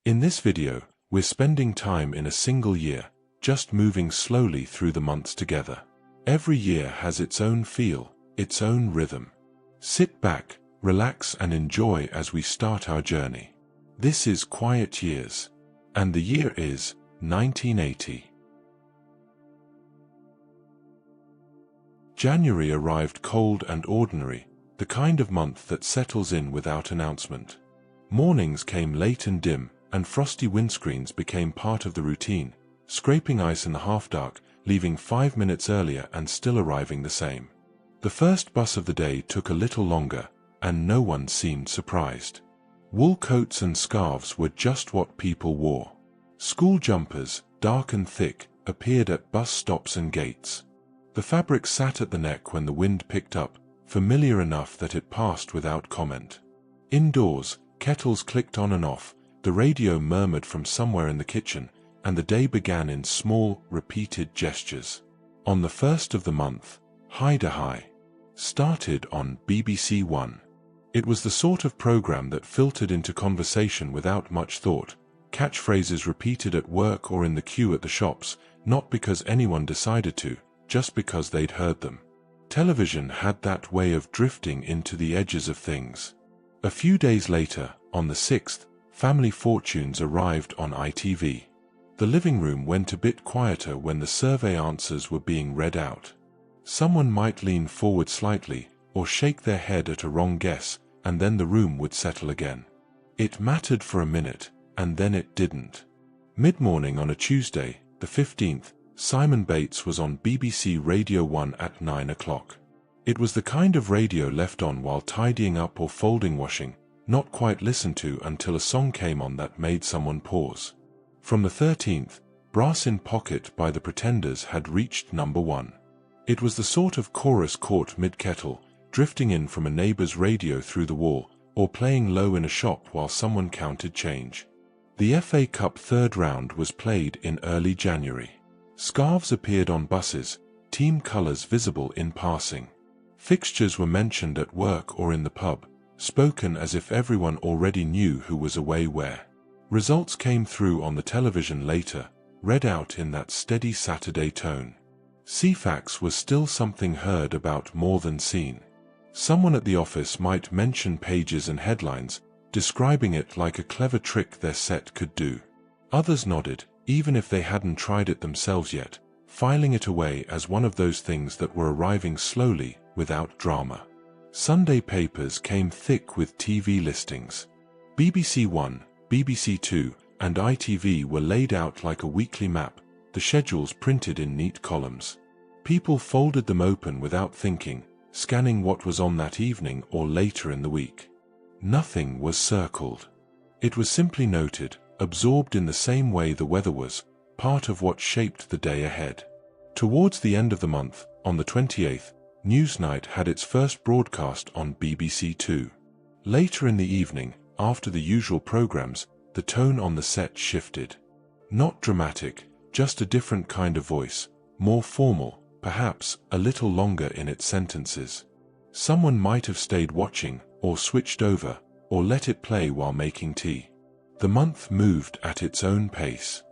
In this video, we're spending time in a single year, just moving slowly through the months together. Every year has its own feel, its own rhythm. Sit back, relax and enjoy as we start our journey. This is Quiet Years, and the year is 1980. January arrived cold and ordinary, the kind of month that settles in without announcement. Mornings came late and dim, and frosty windscreens became part of the routine, scraping ice in the half-dark, leaving 5 minutes earlier and still arriving the same. The first bus of the day took a little longer, and no one seemed surprised. Wool coats and scarves were just what people wore. School jumpers, dark and thick, appeared at bus stops and gates. The fabric sat at the neck when the wind picked up, familiar enough that it passed without comment. Indoors, kettles clicked on and off, the radio murmured from somewhere in the kitchen, and the day began in small, repeated gestures. On the first of the month, Hide-a-Hi started on BBC One. It was the sort of program that filtered into conversation without much thought, catchphrases repeated at work or in the queue at the shops, not because anyone decided to, just because they'd heard them. Television had that way of drifting into the edges of things. A few days later, on the 6th, Family Fortunes arrived on ITV. The living room went a bit quieter when the survey answers were being read out. Someone might lean forward slightly, or shake their head at a wrong guess, and then the room would settle again. It mattered for a minute, and then it didn't. Mid-morning on a Tuesday, the 15th, Simon Bates was on BBC Radio 1 at 9 o'clock. It was the kind of radio left on while tidying up or folding washing, not quite listened to until a song came on that made someone pause. From the 13th, Brass in Pocket by the Pretenders had reached number 1. It was the sort of chorus caught mid-kettle, drifting in from a neighbor's radio through the wall, or playing low in a shop while someone counted change. The FA Cup third round was played in early January. Scarves appeared on buses, team colours visible in passing. Fixtures were mentioned at work or in the pub, spoken as if everyone already knew who was away where. Results came through on the television later, read out in that steady Saturday tone. Ceefax was still something heard about more than seen. Someone at the office might mention pages and headlines, describing it like a clever trick their set could do. Others nodded, even if they hadn't tried it themselves yet, filing it away as one of those things that were arriving slowly, without drama. Sunday papers came thick with TV listings. BBC One, BBC Two, and ITV were laid out like a weekly map, the schedules printed in neat columns. People folded them open without thinking, scanning what was on that evening or later in the week. Nothing was circled. It was simply noted, absorbed in the same way the weather was, part of what shaped the day ahead. Towards the end of the month, on the 28th, Newsnight had its first broadcast on BBC Two. Later in the evening, after the usual programs, the tone on the set shifted. Not dramatic, just a different kind of voice, more formal, perhaps a little longer in its sentences. Someone might have stayed watching, or switched over, or let it play while making tea. The month moved at its own pace.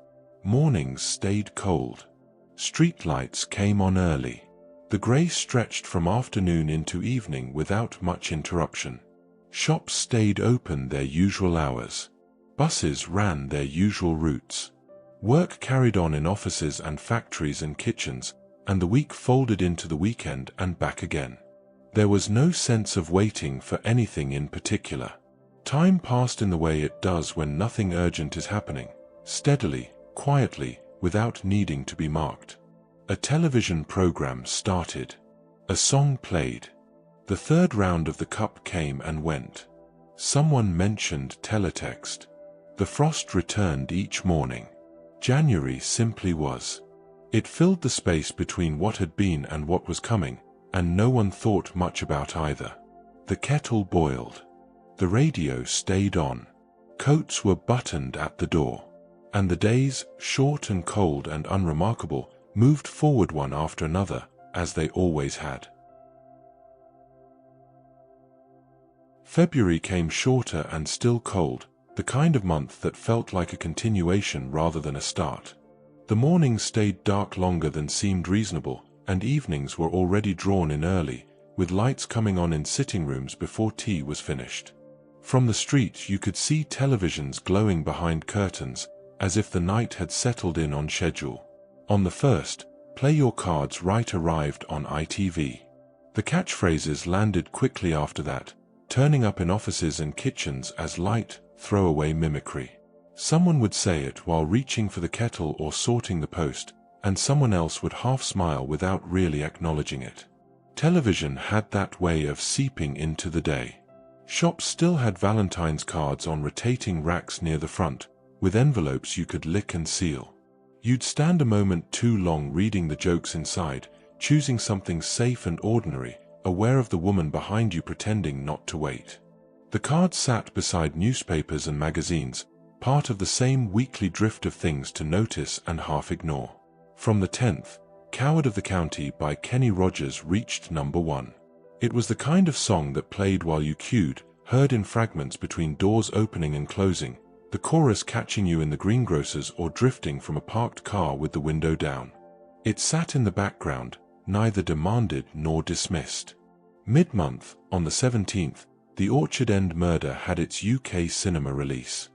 Mornings stayed cold. Street lights came on early. The grey stretched from afternoon into evening without much interruption. Shops stayed open their usual hours. Buses ran their usual routes. Work carried on in offices and factories and kitchens, and the week folded into the weekend and back again. There was no sense of waiting for anything in particular. Time passed in the way it does when nothing urgent is happening, steadily, quietly, without needing to be marked. A television program started. A song played. The third round of the cup came and went. Someone mentioned teletext. The frost returned each morning. January simply was. It filled the space between what had been and what was coming, and no one thought much about either. The kettle boiled. The radio stayed on. Coats were buttoned at the door. And the days, short and cold and unremarkable, moved forward one after another, as they always had. February came shorter and still cold, the kind of month that felt like a continuation rather than a start. The mornings stayed dark longer than seemed reasonable, and evenings were already drawn in early, with lights coming on in sitting rooms before tea was finished. From the street you could see televisions glowing behind curtains, as if the night had settled in on schedule. On the 1st, Play Your Cards Right arrived on ITV. The catchphrases landed quickly after that, turning up in offices and kitchens as light, throwaway mimicry. Someone would say it while reaching for the kettle or sorting the post, and someone else would half smile without really acknowledging it. Television had that way of seeping into the day. Shops still had Valentine's cards on rotating racks near the front, with envelopes you could lick and seal. You'd stand a moment too long reading the jokes inside, choosing something safe and ordinary, aware of the woman behind you pretending not to wait. The cards sat beside newspapers and magazines, part of the same weekly drift of things to notice and half ignore. From the 10th, Coward of the County by Kenny Rogers reached number 1. It was the kind of song that played while you queued, heard in fragments between doors opening and closing, the chorus catching you in the greengrocer's or drifting from a parked car with the window down. It sat in the background, neither demanded nor dismissed. Mid-month, on the 17th, The Orchard End Murder had its UK cinema release.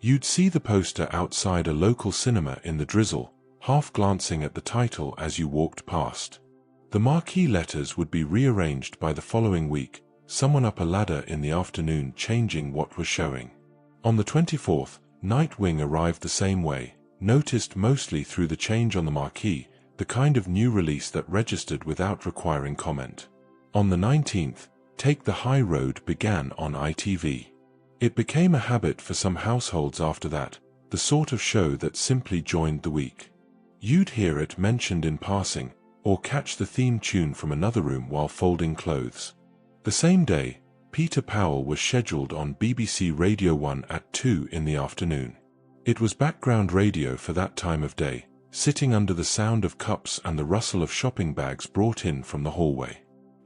You'd see the poster outside a local cinema in the drizzle, half glancing at the title as you walked past. The marquee letters would be rearranged by the following week, someone up a ladder in the afternoon changing what was showing. On the 24th, Nightwing arrived the same way, noticed mostly through the change on the marquee, the kind of new release that registered without requiring comment. On the 19th, Take the High Road began on ITV. It became a habit for some households after that, the sort of show that simply joined the week. You'd hear it mentioned in passing, or catch the theme tune from another room while folding clothes. The same day, Peter Powell was scheduled on BBC Radio 1 at 2 in the afternoon. It was background radio for that time of day, sitting under the sound of cups and the rustle of shopping bags brought in from the hallway.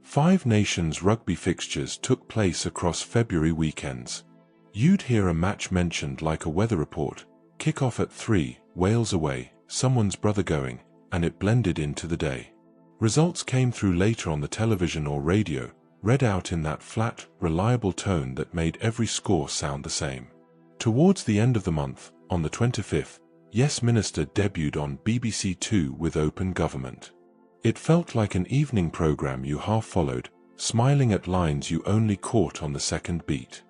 5 Nations rugby fixtures took place across February weekends. You'd hear a match mentioned like a weather report, kick-off at 3, Wales away, someone's brother going, and it blended into the day. Results came through later on the television or radio, read out in that flat, reliable tone that made every score sound the same. Towards the end of the month, on the 25th, Yes Minister debuted on BBC Two with Open Government. It felt like an evening program you half followed, smiling at lines you only caught on the second beat.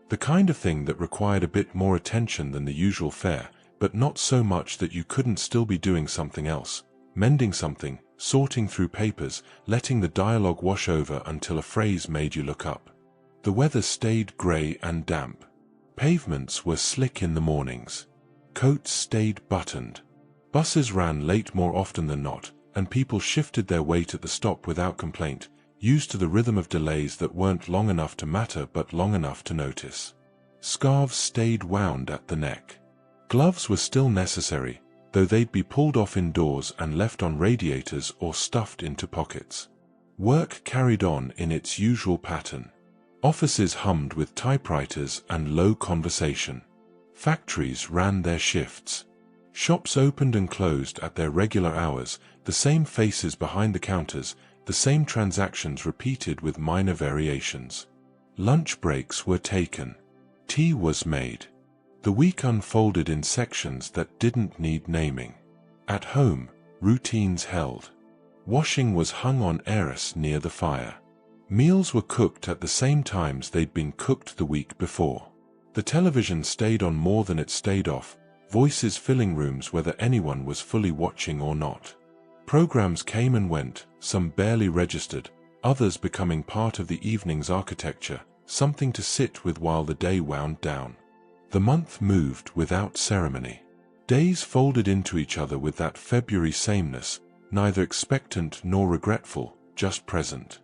The kind of thing that required a bit more attention than the usual fare, but not so much that you couldn't still be doing something else, mending something, sorting through papers, letting the dialogue wash over until a phrase made you look up. The weather stayed grey and damp. Pavements were slick in the mornings. Coats stayed buttoned. Buses ran late more often than not, and people shifted their weight at the stop without complaint, used to the rhythm of delays that weren't long enough to matter but long enough to notice. Scarves stayed wound at the neck. Gloves were still necessary, though they'd be pulled off indoors and left on radiators or stuffed into pockets. Work carried on in its usual pattern. Offices hummed with typewriters and low conversation. Factories ran their shifts. Shops opened and closed at their regular hours, the same faces behind the counters, the same transactions repeated with minor variations. Lunch breaks were taken. Tea was made. The week unfolded in sections that didn't need naming. At home, routines held. Washing was hung on arras near the fire. Meals were cooked at the same times they'd been cooked the week before. The television stayed on more than it stayed off, voices filling rooms whether anyone was fully watching or not. Programs came and went, some barely registered, others becoming part of the evening's architecture, something to sit with while the day wound down. The month moved without ceremony. Days folded into each other with that February sameness, neither expectant nor regretful, just present.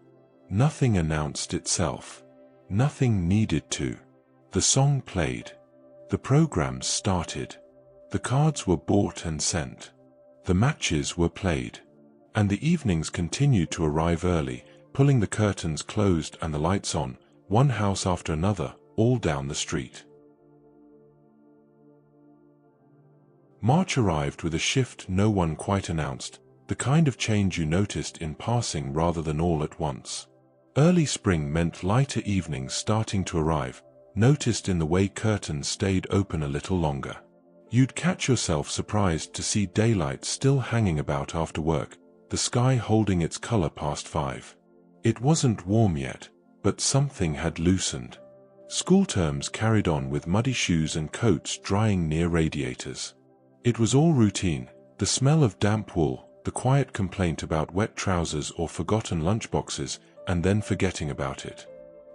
Nothing announced itself. Nothing needed to. The song played. The programs started. The cards were bought and sent. The matches were played. And the evenings continued to arrive early, pulling the curtains closed and the lights on, one house after another, all down the street. March arrived with a shift no one quite announced, the kind of change you noticed in passing rather than all at once. Early spring meant lighter evenings starting to arrive, noticed in the way curtains stayed open a little longer. You'd catch yourself surprised to see daylight still hanging about after work, the sky holding its color past 5. It wasn't warm yet, but something had loosened. School terms carried on with muddy shoes and coats drying near radiators. It was all routine, the smell of damp wool, the quiet complaint about wet trousers or forgotten lunchboxes, and then forgetting about it.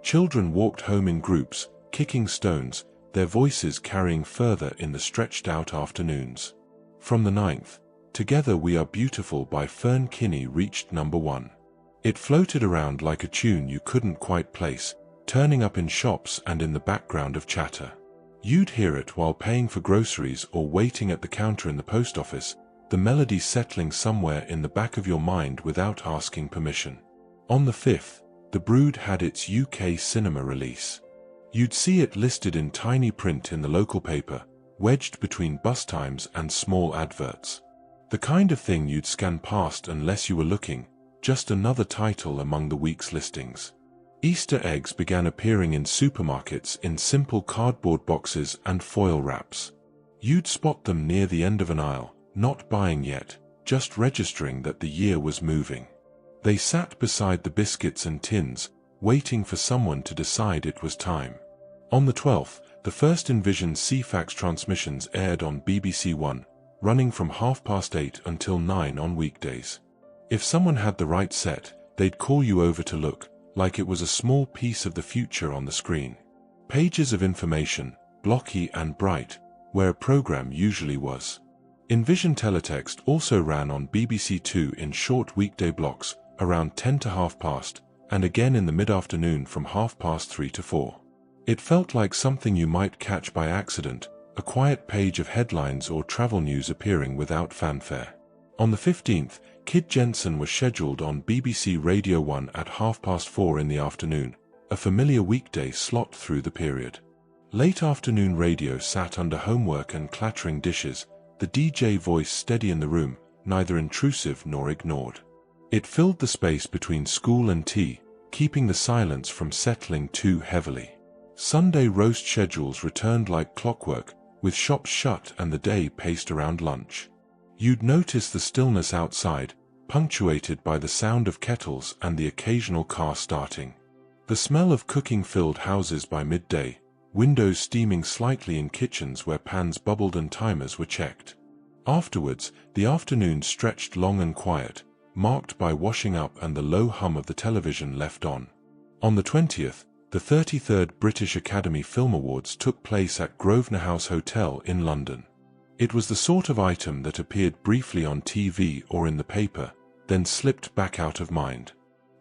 Children walked home in groups, kicking stones, their voices carrying further in the stretched-out afternoons. From the 9th, Together We Are Beautiful by Fern Kinney reached #1. It floated around like a tune you couldn't quite place, turning up in shops and in the background of chatter. You'd hear it while paying for groceries or waiting at the counter in the post office, the melody settling somewhere in the back of your mind without asking permission. On the 5th, The Brood had its UK cinema release. You'd see it listed in tiny print in the local paper, wedged between bus times and small adverts. The kind of thing you'd scan past unless you were looking, just another title among the week's listings. Easter eggs began appearing in supermarkets in simple cardboard boxes and foil wraps. You'd spot them near the end of an aisle, not buying yet, just registering that the year was moving. They sat beside the biscuits and tins, waiting for someone to decide it was time. On the 12th, the first envisioned Ceefax transmissions aired on BBC One, running from 8:30 until 9 on weekdays. If someone had the right set, they'd call you over to look, like it was a small piece of the future on the screen. Pages of information, blocky and bright, where a program usually was. Envision Teletext also ran on BBC Two in short weekday blocks, around 10 to 8:30, and again in the mid-afternoon from 3:30 to 4. It felt like something you might catch by accident, a quiet page of headlines or travel news appearing without fanfare. On the 15th, Kid Jensen was scheduled on BBC Radio 1 at 4:30 in the afternoon, a familiar weekday slot through the period. Late afternoon radio sat under homework and clattering dishes, the DJ voice steady in the room, neither intrusive nor ignored. It filled the space between school and tea, keeping the silence from settling too heavily. Sunday roast schedules returned like clockwork, with shops shut and the day paced around lunch. You'd notice the stillness outside, punctuated by the sound of kettles and the occasional car starting. The smell of cooking filled houses by midday, windows steaming slightly in kitchens where pans bubbled and timers were checked. Afterwards, the afternoon stretched long and quiet, marked by washing up and the low hum of the television left on. On the 20th, the 33rd British Academy Film Awards took place at Grosvenor House Hotel in London. It was the sort of item that appeared briefly on TV or in the paper, then slipped back out of mind.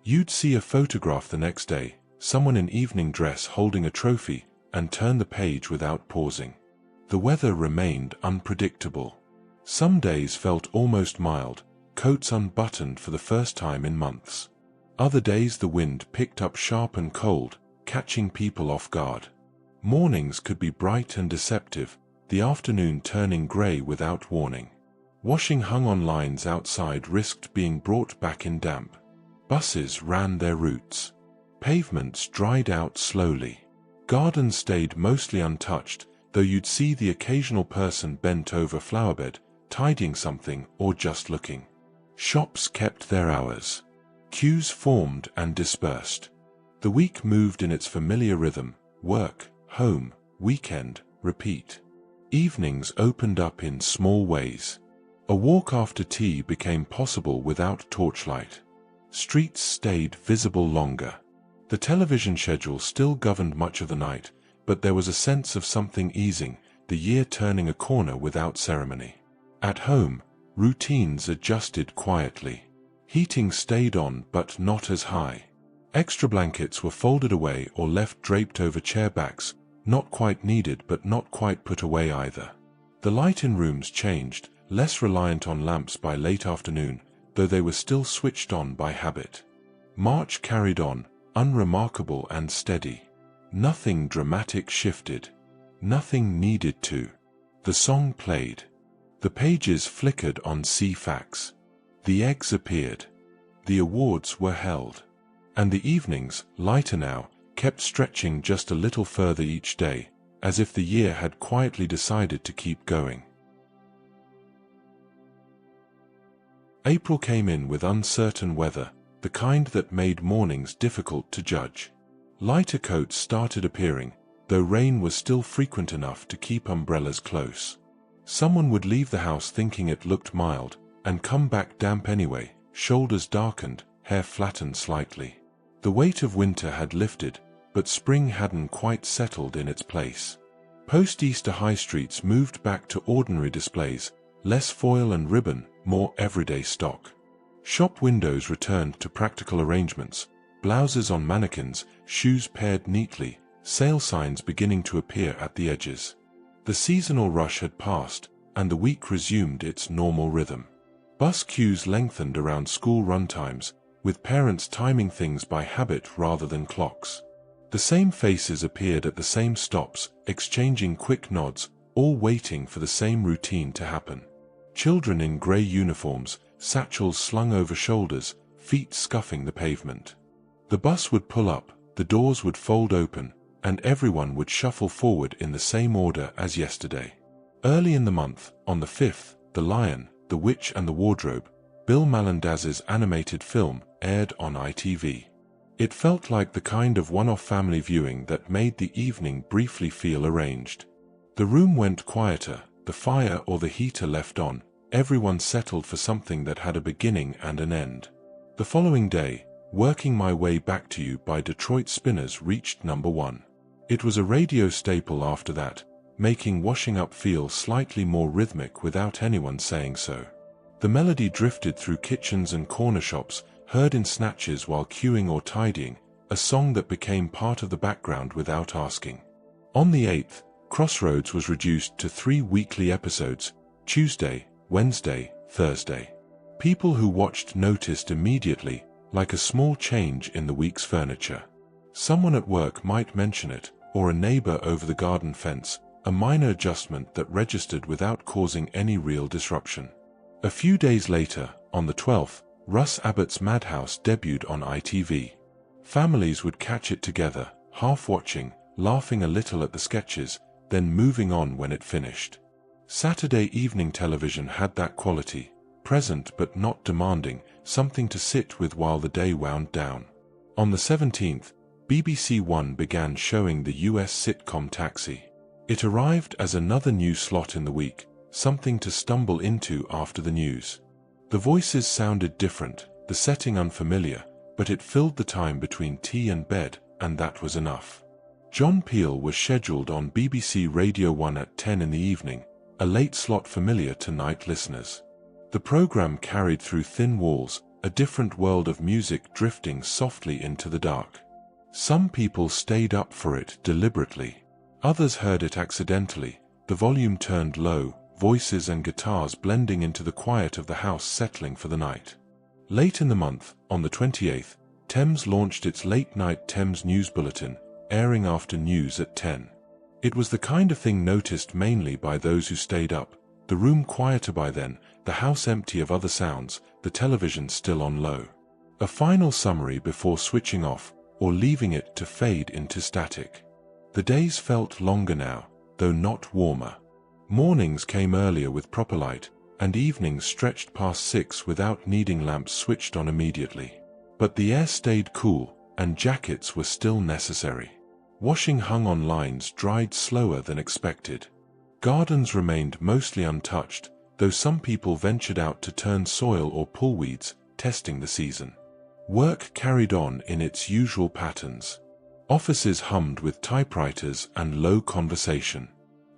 You'd see a photograph the next day, someone in evening dress holding a trophy, and turn the page without pausing. The weather remained unpredictable. Some days felt almost mild, coats unbuttoned for the first time in months. Other days the wind picked up sharp and cold, catching people off guard. Mornings could be bright and deceptive, the afternoon turning grey without warning. Washing hung on lines outside risked being brought back in damp. Buses ran their routes. Pavements dried out slowly. Gardens stayed mostly untouched, though you'd see the occasional person bent over flowerbed, tidying something or just looking. Shops kept their hours. Queues formed and dispersed. The week moved in its familiar rhythm: work, home, weekend, repeat. Evenings opened up in small ways. A walk after tea became possible without torchlight. Streets stayed visible longer. The television schedule still governed much of the night, but there was a sense of something easing, the year turning a corner without ceremony. At home, routines adjusted quietly. Heating stayed on but not as high. Extra blankets were folded away or left draped over chair backs, not quite needed but not quite put away either. The light in rooms changed, less reliant on lamps by late afternoon, though they were still switched on by habit. March carried on, unremarkable and steady. Nothing dramatic shifted. Nothing needed to. The song played. The pages flickered on Ceefax. The eggs appeared. The awards were held. And the evenings, lighter now, kept stretching just a little further each day, as if the year had quietly decided to keep going. April came in with uncertain weather, the kind that made mornings difficult to judge. Lighter coats started appearing, though rain was still frequent enough to keep umbrellas close. Someone would leave the house thinking it looked mild, and come back damp anyway, shoulders darkened, hair flattened slightly. The weight of winter had lifted, but spring hadn't quite settled in its place. Post-Easter high streets moved back to ordinary displays, less foil and ribbon, more everyday stock. Shop windows returned to practical arrangements, blouses on mannequins, shoes paired neatly, sale signs beginning to appear at the edges. The seasonal rush had passed, and the week resumed its normal rhythm. Bus queues lengthened around school run times, with parents timing things by habit rather than clocks. The same faces appeared at the same stops, exchanging quick nods, all waiting for the same routine to happen. Children in grey uniforms, satchels slung over shoulders, feet scuffing the pavement. The bus would pull up, the doors would fold open, and everyone would shuffle forward in the same order as yesterday. Early in the month, on the 5th, The Lion, the Witch and the Wardrobe, Bill Melendez's animated film, aired on ITV. It felt like the kind of one-off family viewing that made the evening briefly feel arranged. The room went quieter, the fire or the heater left on, everyone settled for something that had a beginning and an end. The following day, Working My Way Back to You by Detroit Spinners reached number 1. It was a radio staple after that, making washing up feel slightly more rhythmic without anyone saying so. The melody drifted through kitchens and corner shops, heard in snatches while queuing or tidying, a song that became part of the background without asking. On the 8th, Crossroads was reduced to 3 weekly episodes, Tuesday, Wednesday, Thursday. People who watched noticed immediately, like a small change in the week's furniture. Someone at work might mention it, or a neighbor over the garden fence, a minor adjustment that registered without causing any real disruption. A few days later, on the 12th, Russ Abbott's Madhouse debuted on ITV. Families would catch it together, half watching, laughing a little at the sketches, then moving on when it finished. Saturday evening television had that quality, present but not demanding, something to sit with while the day wound down. On the 17th, BBC One began showing the US sitcom Taxi. It arrived as another new slot in the week, something to stumble into after the news. The voices sounded different, the setting unfamiliar, but it filled the time between tea and bed, and that was enough. John Peel was scheduled on BBC Radio 1 at 10 in the evening, a late slot familiar to night listeners. The program carried through thin walls, a different world of music drifting softly into the dark. Some people stayed up for it deliberately. Others heard it accidentally, the volume turned low, voices and guitars blending into the quiet of the house settling for the night. Late in the month, on the 28th, Thames launched its late-night Thames News Bulletin, airing after news at 10. It was the kind of thing noticed mainly by those who stayed up, the room quieter by then, the house empty of other sounds, the television still on low. A final summary before switching off, or leaving it to fade into static. The days felt longer now, though not warmer. Mornings came earlier with proper light, and evenings stretched past 6 without needing lamps switched on immediately. But the air stayed cool, and jackets were still necessary. Washing hung on lines dried slower than expected. Gardens remained mostly untouched, though some people ventured out to turn soil or pull weeds, testing the season. Work carried on in its usual patterns. Offices hummed with typewriters and low conversation.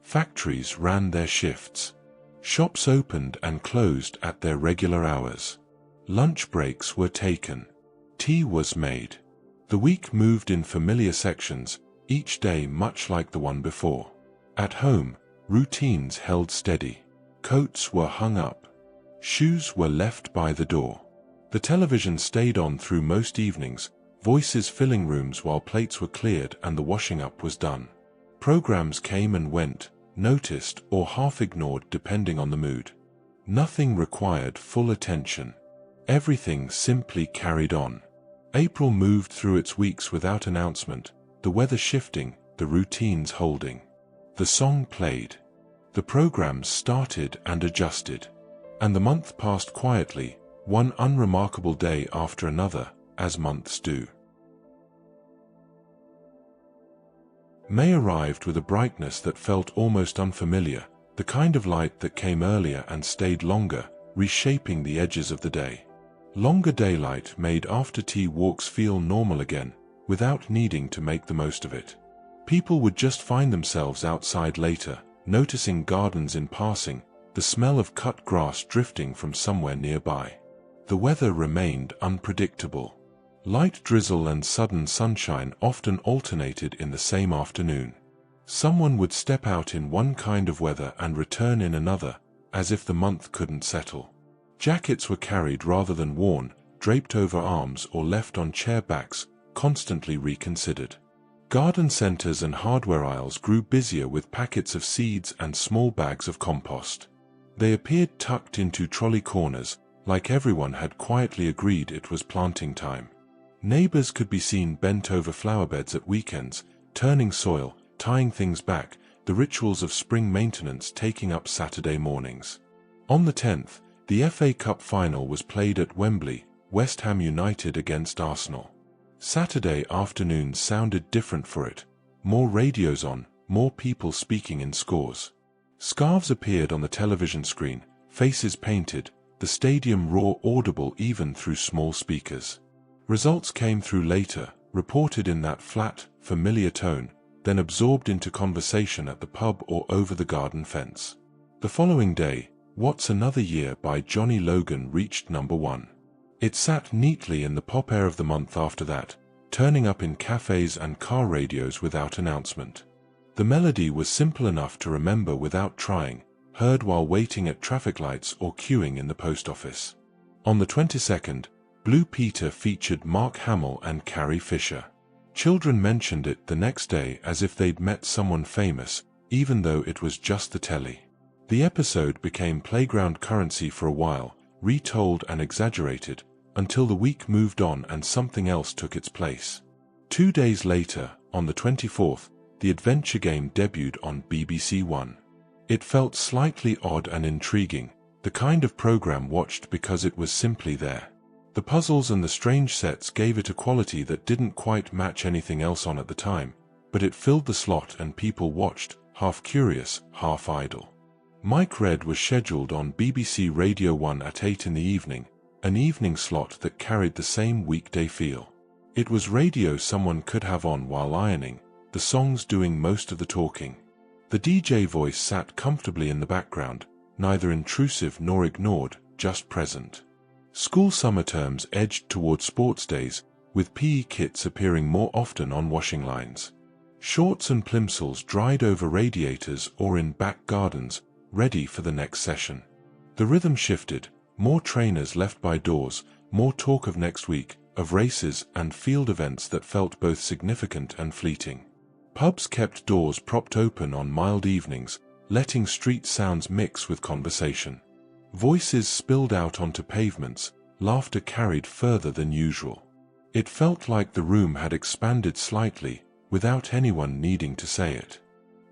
Factories ran their shifts. Shops opened and closed at their regular hours. Lunch breaks were taken. Tea was made. The week moved in familiar sections, each day much like the one before. At home, routines held steady. Coats were hung up. Shoes were left by the door. The television stayed on through most evenings, voices filling rooms while plates were cleared and the washing up was done. Programs came and went, noticed, or half ignored depending on the mood. Nothing required full attention. Everything simply carried on. April moved through its weeks without announcement, the weather shifting, the routines holding. The song played. The programs started and adjusted. And the month passed quietly, one unremarkable day after another, as months do. May arrived with a brightness that felt almost unfamiliar, the kind of light that came earlier and stayed longer, reshaping the edges of the day. Longer daylight made after-tea walks feel normal again, without needing to make the most of it. People would just find themselves outside later, noticing gardens in passing, the smell of cut grass drifting from somewhere nearby. The weather remained unpredictable. Light drizzle and sudden sunshine often alternated in the same afternoon. Someone would step out in one kind of weather and return in another, as if the month couldn't settle. Jackets were carried rather than worn, draped over arms or left on chair backs, constantly reconsidered. Garden centers and hardware aisles grew busier with packets of seeds and small bags of compost. They appeared tucked into trolley corners, like everyone had quietly agreed it was planting time. Neighbors could be seen bent over flower beds at weekends, turning soil, tying things back, the rituals of spring maintenance taking up Saturday mornings. On the 10th, the FA Cup final was played at Wembley, West Ham United against Arsenal. Saturday afternoons sounded different for it. More radios on, more people speaking in scores. Scarves appeared on the television screen, faces painted, the stadium roar audible even through small speakers. Results came through later, reported in that flat, familiar tone, then absorbed into conversation at the pub or over the garden fence. The following day, What's Another Year by Johnny Logan reached number 1. It sat neatly in the pop air of the month after that, turning up in cafes and car radios without announcement. The melody was simple enough to remember without trying, heard while waiting at traffic lights or queuing in the post office. On the 22nd, Blue Peter featured Mark Hamill and Carrie Fisher. Children mentioned it the next day as if they'd met someone famous, even though it was just the telly. The episode became playground currency for a while, retold and exaggerated, until the week moved on and something else took its place. 2 days later, on the 24th, the adventure game debuted on BBC One. It felt slightly odd and intriguing, the kind of program watched because it was simply there. The puzzles and the strange sets gave it a quality that didn't quite match anything else on at the time, but it filled the slot and people watched, half curious, half idle. Mike Red was scheduled on BBC Radio 1 at 8 in the evening, an evening slot that carried the same weekday feel. It was radio someone could have on while ironing, the songs doing most of the talking. The DJ voice sat comfortably in the background, neither intrusive nor ignored, just present. School summer terms edged toward sports days, with PE kits appearing more often on washing lines. Shorts and plimsolls dried over radiators or in back gardens, ready for the next session. The rhythm shifted, more trainers left by doors, more talk of next week, of races and field events that felt both significant and fleeting. Pubs kept doors propped open on mild evenings, letting street sounds mix with conversation. Voices spilled out onto pavements, laughter carried further than usual. It felt like the room had expanded slightly, without anyone needing to say it.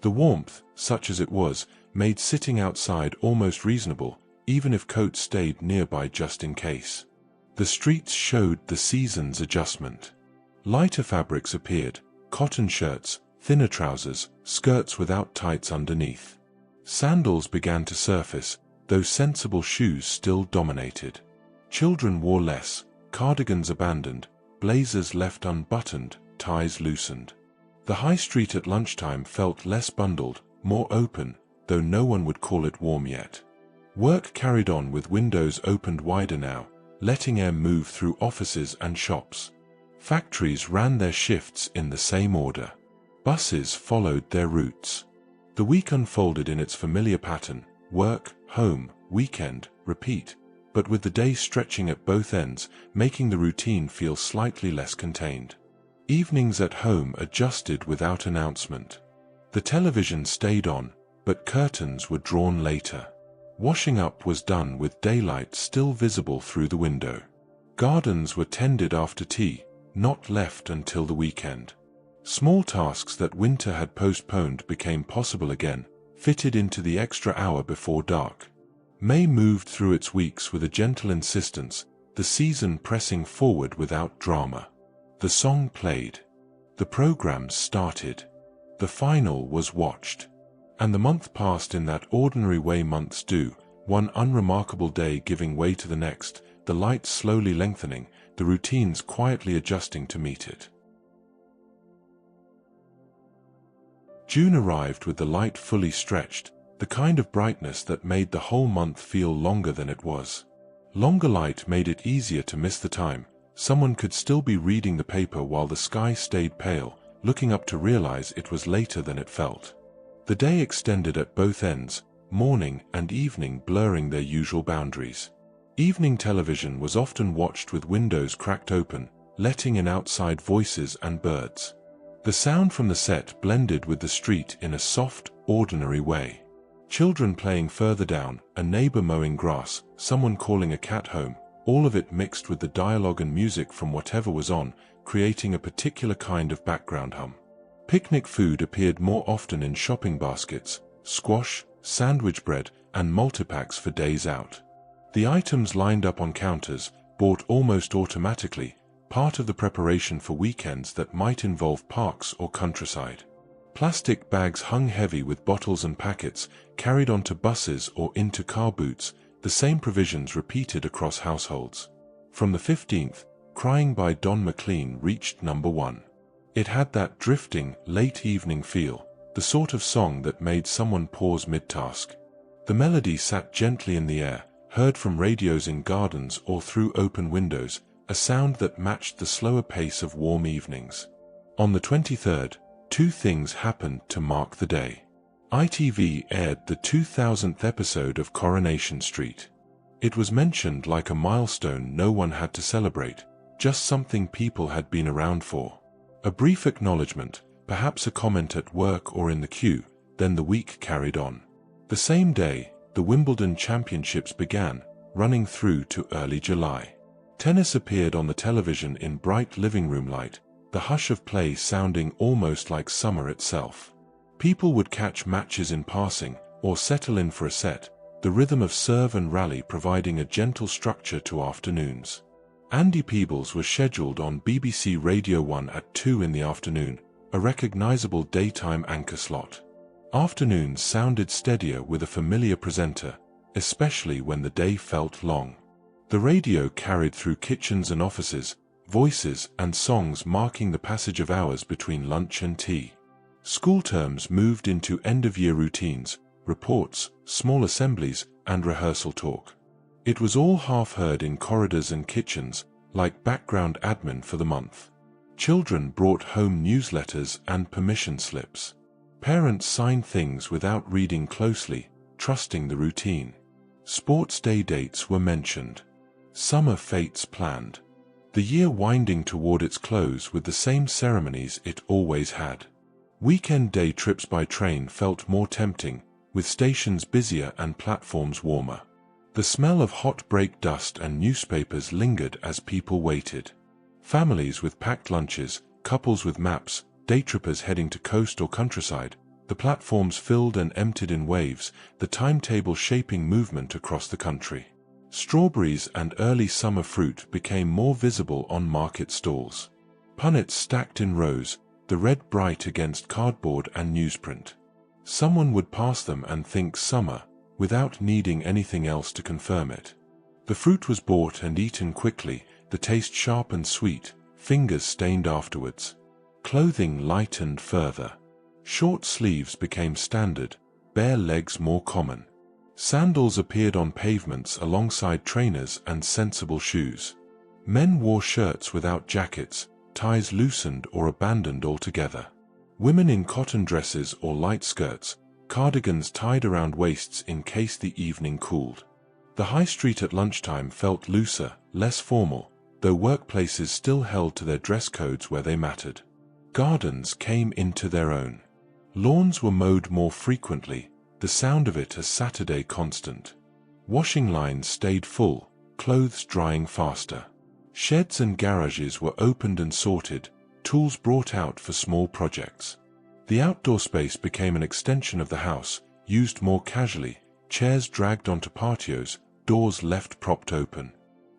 The warmth, such as it was, made sitting outside almost reasonable, even if coats stayed nearby just in case. The streets showed the season's adjustment. Lighter fabrics appeared, cotton shirts, thinner trousers, skirts without tights underneath. Sandals began to surface, though sensible shoes still dominated. Children wore less, cardigans abandoned, blazers left unbuttoned, ties loosened. The high street at lunchtime felt less bundled, more open, though no one would call it warm yet. Work carried on with windows opened wider now, letting air move through offices and shops. Factories ran their shifts in the same order. Buses followed their routes. The week unfolded in its familiar pattern: work, home, weekend, repeat, but with the day stretching at both ends, making the routine feel slightly less contained. Evenings at home adjusted without announcement. The television stayed on, but curtains were drawn later. Washing up was done with daylight still visible through the window. Gardens were tended after tea, not left until the weekend. Small tasks that winter had postponed became possible again, fitted into the extra hour before dark. May moved through its weeks with a gentle insistence, the season pressing forward without drama. The song played. The programs started. The final was watched. And the month passed in that ordinary way months do, one unremarkable day giving way to the next, the lights slowly lengthening, the routines quietly adjusting to meet it. June arrived with the light fully stretched, the kind of brightness that made the whole month feel longer than it was. Longer light made it easier to miss the time. Someone could still be reading the paper while the sky stayed pale, looking up to realize it was later than it felt. The day extended at both ends, morning and evening blurring their usual boundaries. Evening television was often watched with windows cracked open, letting in outside voices and birds. The sound from the set blended with the street in a soft, ordinary way. Children playing further down, a neighbor mowing grass, someone calling a cat home, all of it mixed with the dialogue and music from whatever was on, creating a particular kind of background hum. Picnic food appeared more often in shopping baskets, squash, sandwich bread, and multipacks for days out. The items lined up on counters, bought almost automatically, part of the preparation for weekends that might involve parks or countryside. Plastic bags hung heavy with bottles and packets, carried onto buses or into car boots, the same provisions repeated across households. From the 15th, Crying by Don McLean reached number 1. It had that drifting, late evening feel, the sort of song that made someone pause mid-task. The melody sat gently in the air, heard from radios in gardens or through open windows, a sound that matched the slower pace of warm evenings. On the 23rd, two things happened to mark the day. ITV aired the 2000th episode of Coronation Street. It was mentioned like a milestone no one had to celebrate, just something people had been around for. A brief acknowledgement, perhaps a comment at work or in the queue, then the week carried on. The same day, the Wimbledon Championships began, running through to early July. Tennis appeared on the television in bright living room light, the hush of play sounding almost like summer itself. People would catch matches in passing, or settle in for a set, the rhythm of serve and rally providing a gentle structure to afternoons. Andy Peebles was scheduled on BBC Radio 1 at 2 in the afternoon, a recognizable daytime anchor slot. Afternoons sounded steadier with a familiar presenter, especially when the day felt long. The radio carried through kitchens and offices, voices and songs marking the passage of hours between lunch and tea. School terms moved into end-of-year routines, reports, small assemblies, and rehearsal talk. It was all half-heard in corridors and kitchens, like background admin for the month. Children brought home newsletters and permission slips. Parents signed things without reading closely, trusting the routine. Sports day dates were mentioned. Summer fates planned. The year winding toward its close with the same ceremonies it always had. Weekend day trips by train felt more tempting, with stations busier and platforms warmer. The smell of hot brake dust and newspapers lingered as people waited. Families with packed lunches, couples with maps, daytrippers heading to coast or countryside, the platforms filled and emptied in waves, the timetable shaping movement across the country. Strawberries and early summer fruit became more visible on market stalls. Punnets stacked in rows, the red bright against cardboard and newsprint. Someone would pass them and think summer, without needing anything else to confirm it. The fruit was bought and eaten quickly, the taste sharp and sweet, fingers stained afterwards. Clothing lightened further. Short sleeves became standard, bare legs more common. Sandals appeared on pavements alongside trainers and sensible shoes. Men wore shirts without jackets, ties loosened or abandoned altogether. Women in cotton dresses or light skirts, cardigans tied around waists in case the evening cooled. The high street at lunchtime felt looser, less formal, though workplaces still held to their dress codes where they mattered. Gardens came into their own. Lawns were mowed more frequently, the sound of it a Saturday constant. Washing lines stayed full, clothes drying faster. Sheds and garages were opened and sorted, tools brought out for small projects. The outdoor space became an extension of the house, used more casually, chairs dragged onto patios, doors left propped open.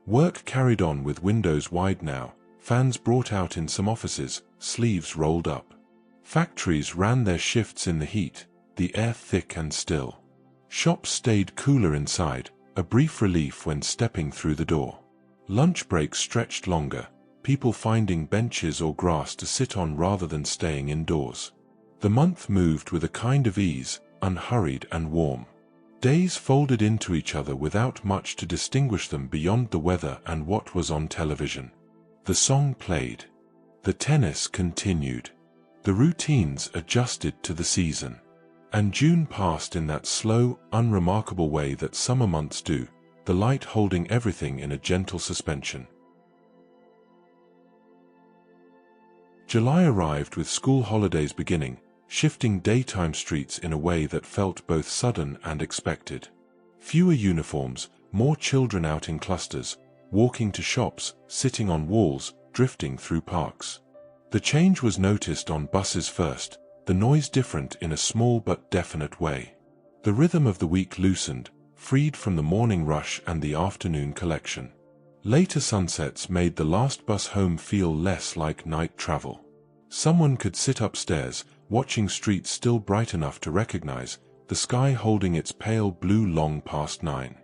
Work carried on with windows wide now, fans brought out in some offices, sleeves rolled up. Factories ran their shifts in the heat, the air thick and still. Shops stayed cooler inside, a brief relief when stepping through the door. Lunch breaks stretched longer, people finding benches or grass to sit on rather than staying indoors. The month moved with a kind of ease, unhurried and warm. Days folded into each other without much to distinguish them beyond the weather and what was on television. The song played. The tennis continued. The routines adjusted to the season. And June passed in that slow, unremarkable way that summer months do, the light holding everything in a gentle suspension. July arrived with school holidays beginning, shifting daytime streets in a way that felt both sudden and expected. Fewer uniforms, more children out in clusters, walking to shops, sitting on walls, drifting through parks. The change was noticed on buses first, the noise different in a small but definite way. The rhythm of the week loosened, freed from the morning rush and the afternoon collection. Later sunsets made the last bus home feel less like night travel. Someone could sit upstairs, watching streets still bright enough to recognize, the sky holding its pale blue long past 9.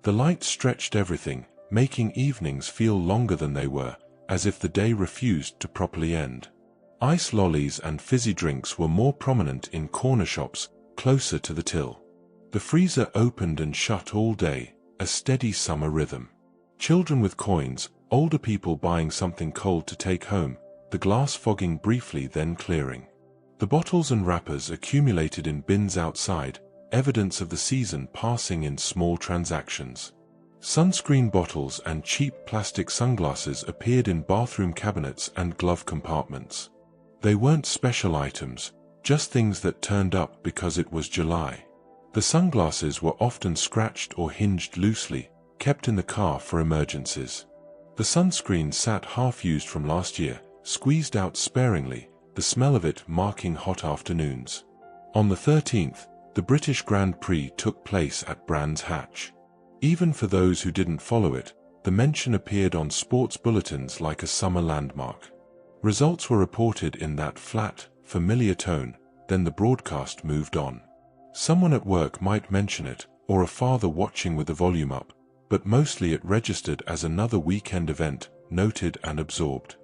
The light stretched everything, making evenings feel longer than they were, as if the day refused to properly end. Ice lollies and fizzy drinks were more prominent in corner shops, closer to the till. The freezer opened and shut all day, a steady summer rhythm. Children with coins, older people buying something cold to take home, the glass fogging briefly then clearing. The bottles and wrappers accumulated in bins outside, evidence of the season passing in small transactions. Sunscreen bottles and cheap plastic sunglasses appeared in bathroom cabinets and glove compartments. They weren't special items, just things that turned up because it was July. The sunglasses were often scratched or hinged loosely, kept in the car for emergencies. The sunscreen sat half-used from last year, squeezed out sparingly, the smell of it marking hot afternoons. On the 13th, the British Grand Prix took place at Brands Hatch. Even for those who didn't follow it, the mention appeared on sports bulletins like a summer landmark. Results were reported in that flat, familiar tone, then the broadcast moved on. Someone at work might mention it, or a father watching with the volume up, but mostly it registered as another weekend event, noted and absorbed.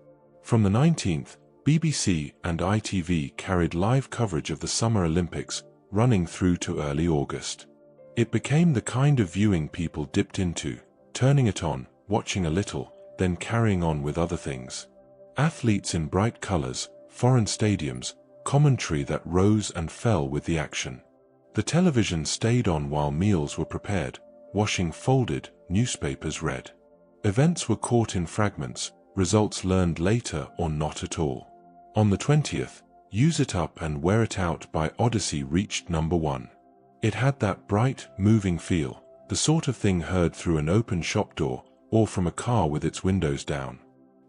From the 19th, BBC and ITV carried live coverage of the Summer Olympics, running through to early August. It became the kind of viewing people dipped into, turning it on, watching a little, then carrying on with other things. Athletes in bright colors, foreign stadiums, commentary that rose and fell with the action. The television stayed on while meals were prepared, washing folded, newspapers read. Events were caught in fragments, results learned later or not at all. On the 20th, Use It Up and Wear It Out by Odyssey reached #1. It had that bright, moving feel, the sort of thing heard through an open shop door, or from a car with its windows down.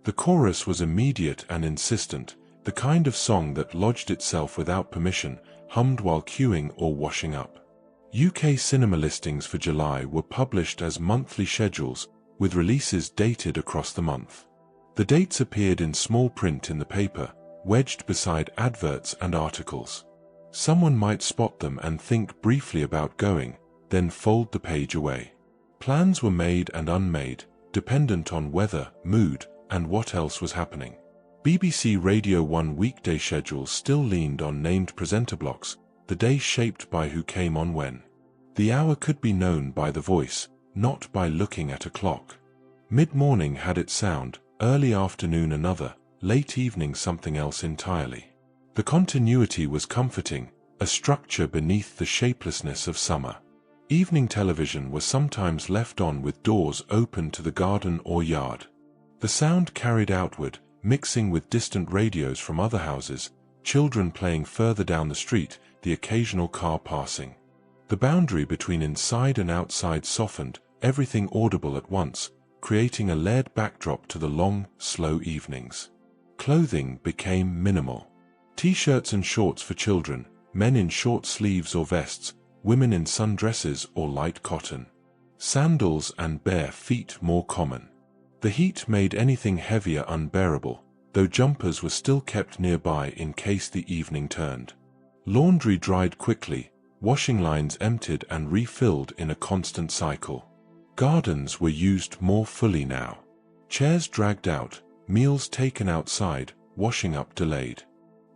The chorus was immediate and insistent, the kind of song that lodged itself without permission, hummed while queuing or washing up. UK cinema listings for July were published as monthly schedules, with releases dated across the month. The dates appeared in small print in the paper, wedged beside adverts and articles. Someone might spot them and think briefly about going, then fold the page away. Plans were made and unmade, dependent on weather, mood, and what else was happening. BBC Radio 1 weekday schedules still leaned on named presenter blocks, the day shaped by who came on when. The hour could be known by the voice, not by looking at a clock. Mid-morning had its sound, early afternoon another, late evening something else entirely. The continuity was comforting, a structure beneath the shapelessness of summer. Evening television was sometimes left on with doors open to the garden or yard. The sound carried outward, mixing with distant radios from other houses, children playing further down the street, the occasional car passing. The boundary between inside and outside softened, everything audible at once, creating a layered backdrop to the long, slow evenings. Clothing became minimal. T-shirts and shorts for children, men in short sleeves or vests, women in sundresses or light cotton. Sandals and bare feet more common. The heat made anything heavier unbearable, though jumpers were still kept nearby in case the evening turned. Laundry dried quickly, washing lines emptied and refilled in a constant cycle. Gardens were used more fully now. Chairs dragged out, meals taken outside, washing up delayed.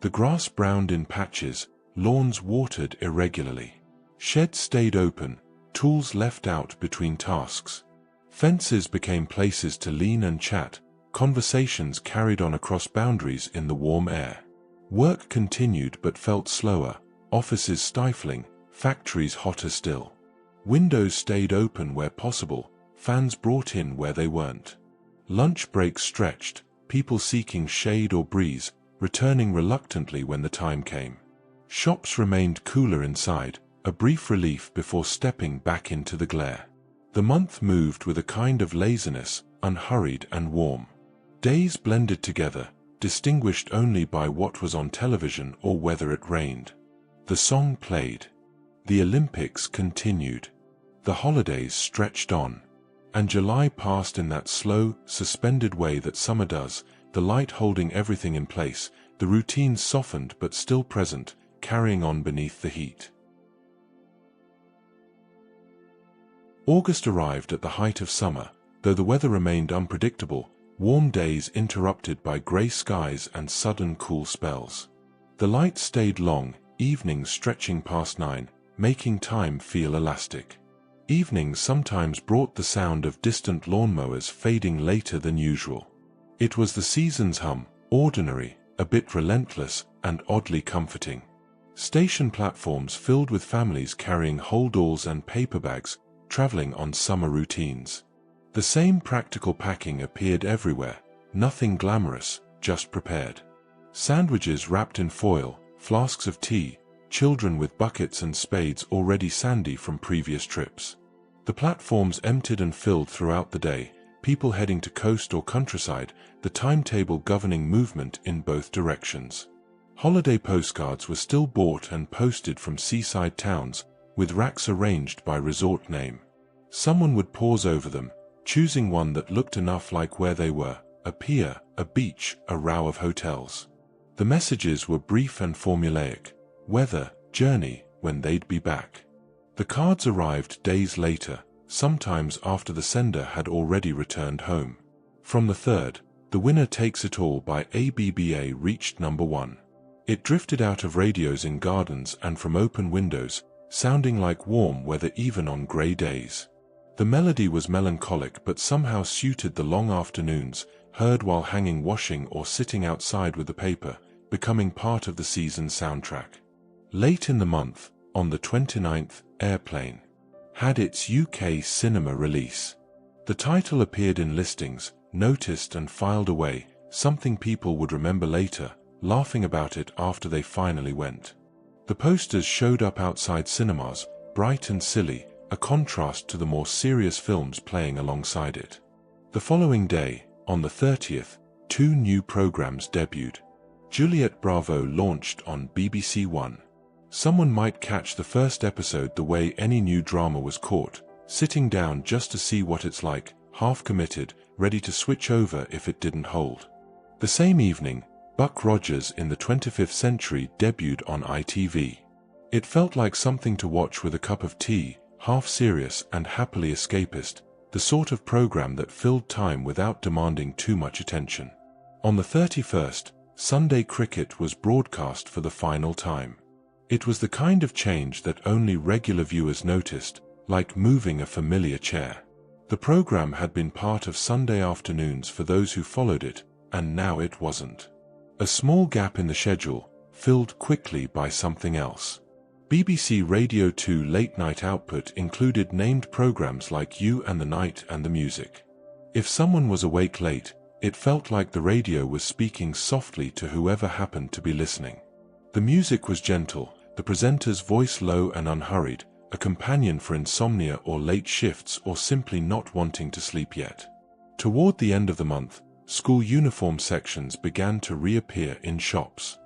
The grass browned in patches, lawns watered irregularly. Sheds stayed open, tools left out between tasks. Fences became places to lean and chat, conversations carried on across boundaries in the warm air. Work continued but felt slower, offices stifling, factories hotter still. Windows stayed open where possible, fans brought in where they weren't. Lunch breaks stretched, people seeking shade or breeze, returning reluctantly when the time came. Shops remained cooler inside, a brief relief before stepping back into the glare. The month moved with a kind of laziness, unhurried and warm. Days blended together, distinguished only by what was on television or whether it rained. The song played. The Olympics continued. The holidays stretched on. And July passed in that slow, suspended way that summer does, the light holding everything in place, the routine softened but still present, carrying on beneath the heat. August arrived at the height of summer, though the weather remained unpredictable, warm days interrupted by grey skies and sudden cool spells. The light stayed long, evenings stretching past 9, making time feel elastic. Evenings sometimes brought the sound of distant lawnmowers fading later than usual. It was the season's hum, ordinary, a bit relentless, and oddly comforting. Station platforms filled with families carrying holdalls and paper bags, traveling on summer routines. The same practical packing appeared everywhere, nothing glamorous, just prepared. Sandwiches wrapped in foil, flasks of tea, children with buckets and spades already sandy from previous trips. The platforms emptied and filled throughout the day, people heading to coast or countryside, the timetable governing movement in both directions. Holiday postcards were still bought and posted from seaside towns, with racks arranged by resort name. Someone would pause over them, choosing one that looked enough like where they were, a pier, a beach, a row of hotels. The messages were brief and formulaic: weather, journey, when they'd be back. The cards arrived days later, sometimes after the sender had already returned home. From the third, The Winner Takes It All by ABBA reached number 1. It drifted out of radios in gardens and from open windows, sounding like warm weather even on grey days. The melody was melancholic but somehow suited the long afternoons, heard while hanging washing or sitting outside with the paper, becoming part of the season's soundtrack. Late in the month, on the 29th, Airplane had its UK cinema release. The title appeared in listings, noticed and filed away, something people would remember later, laughing about it after they finally went. The posters showed up outside cinemas, bright and silly, a contrast to the more serious films playing alongside it. The following day, on the 30th, 2 new programs debuted. Juliet Bravo launched on BBC One. Someone might catch the first episode the way any new drama was caught, sitting down just to see what it's like, half committed, ready to switch over if it didn't hold. The same evening, Buck Rogers in the 25th Century debuted on ITV. It felt like something to watch with a cup of tea, half serious and happily escapist, the sort of program that filled time without demanding too much attention. On the 31st, Sunday Cricket was broadcast for the final time. It was the kind of change that only regular viewers noticed, like moving a familiar chair. The program had been part of Sunday afternoons for those who followed it, and now it wasn't. A small gap in the schedule, filled quickly by something else. BBC Radio 2 late-night output included named programs like You and the Night and the Music. If someone was awake late, it felt like the radio was speaking softly to whoever happened to be listening. The music was gentle, the presenter's voice low and unhurried, a companion for insomnia or late shifts or simply not wanting to sleep yet. Toward the end of the month, school uniform sections began to reappear in shops.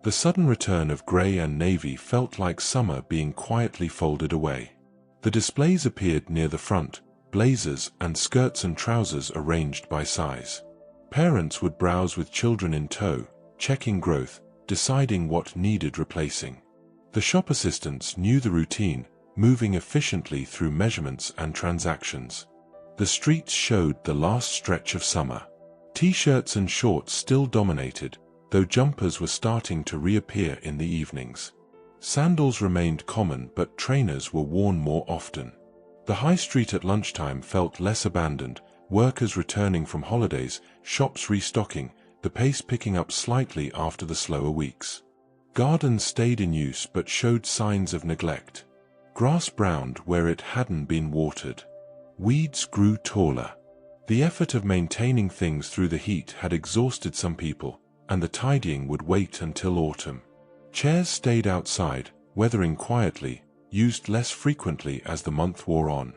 The sudden return of grey and navy felt like summer being quietly folded away. The displays appeared near the front, blazers and skirts and trousers arranged by size. Parents would browse with children in tow, checking growth, deciding what needed replacing. The shop assistants knew the routine, moving efficiently through measurements and transactions. The streets showed the last stretch of summer. T-shirts and shorts still dominated, though jumpers were starting to reappear in the evenings. Sandals remained common, but trainers were worn more often. The high street at lunchtime felt less abandoned, workers returning from holidays, shops restocking, the pace picking up slightly after the slower weeks. Gardens stayed in use but showed signs of neglect. Grass browned where it hadn't been watered. Weeds grew taller. The effort of maintaining things through the heat had exhausted some people, and the tidying would wait until autumn. Chairs stayed outside, weathering quietly, used less frequently as the month wore on.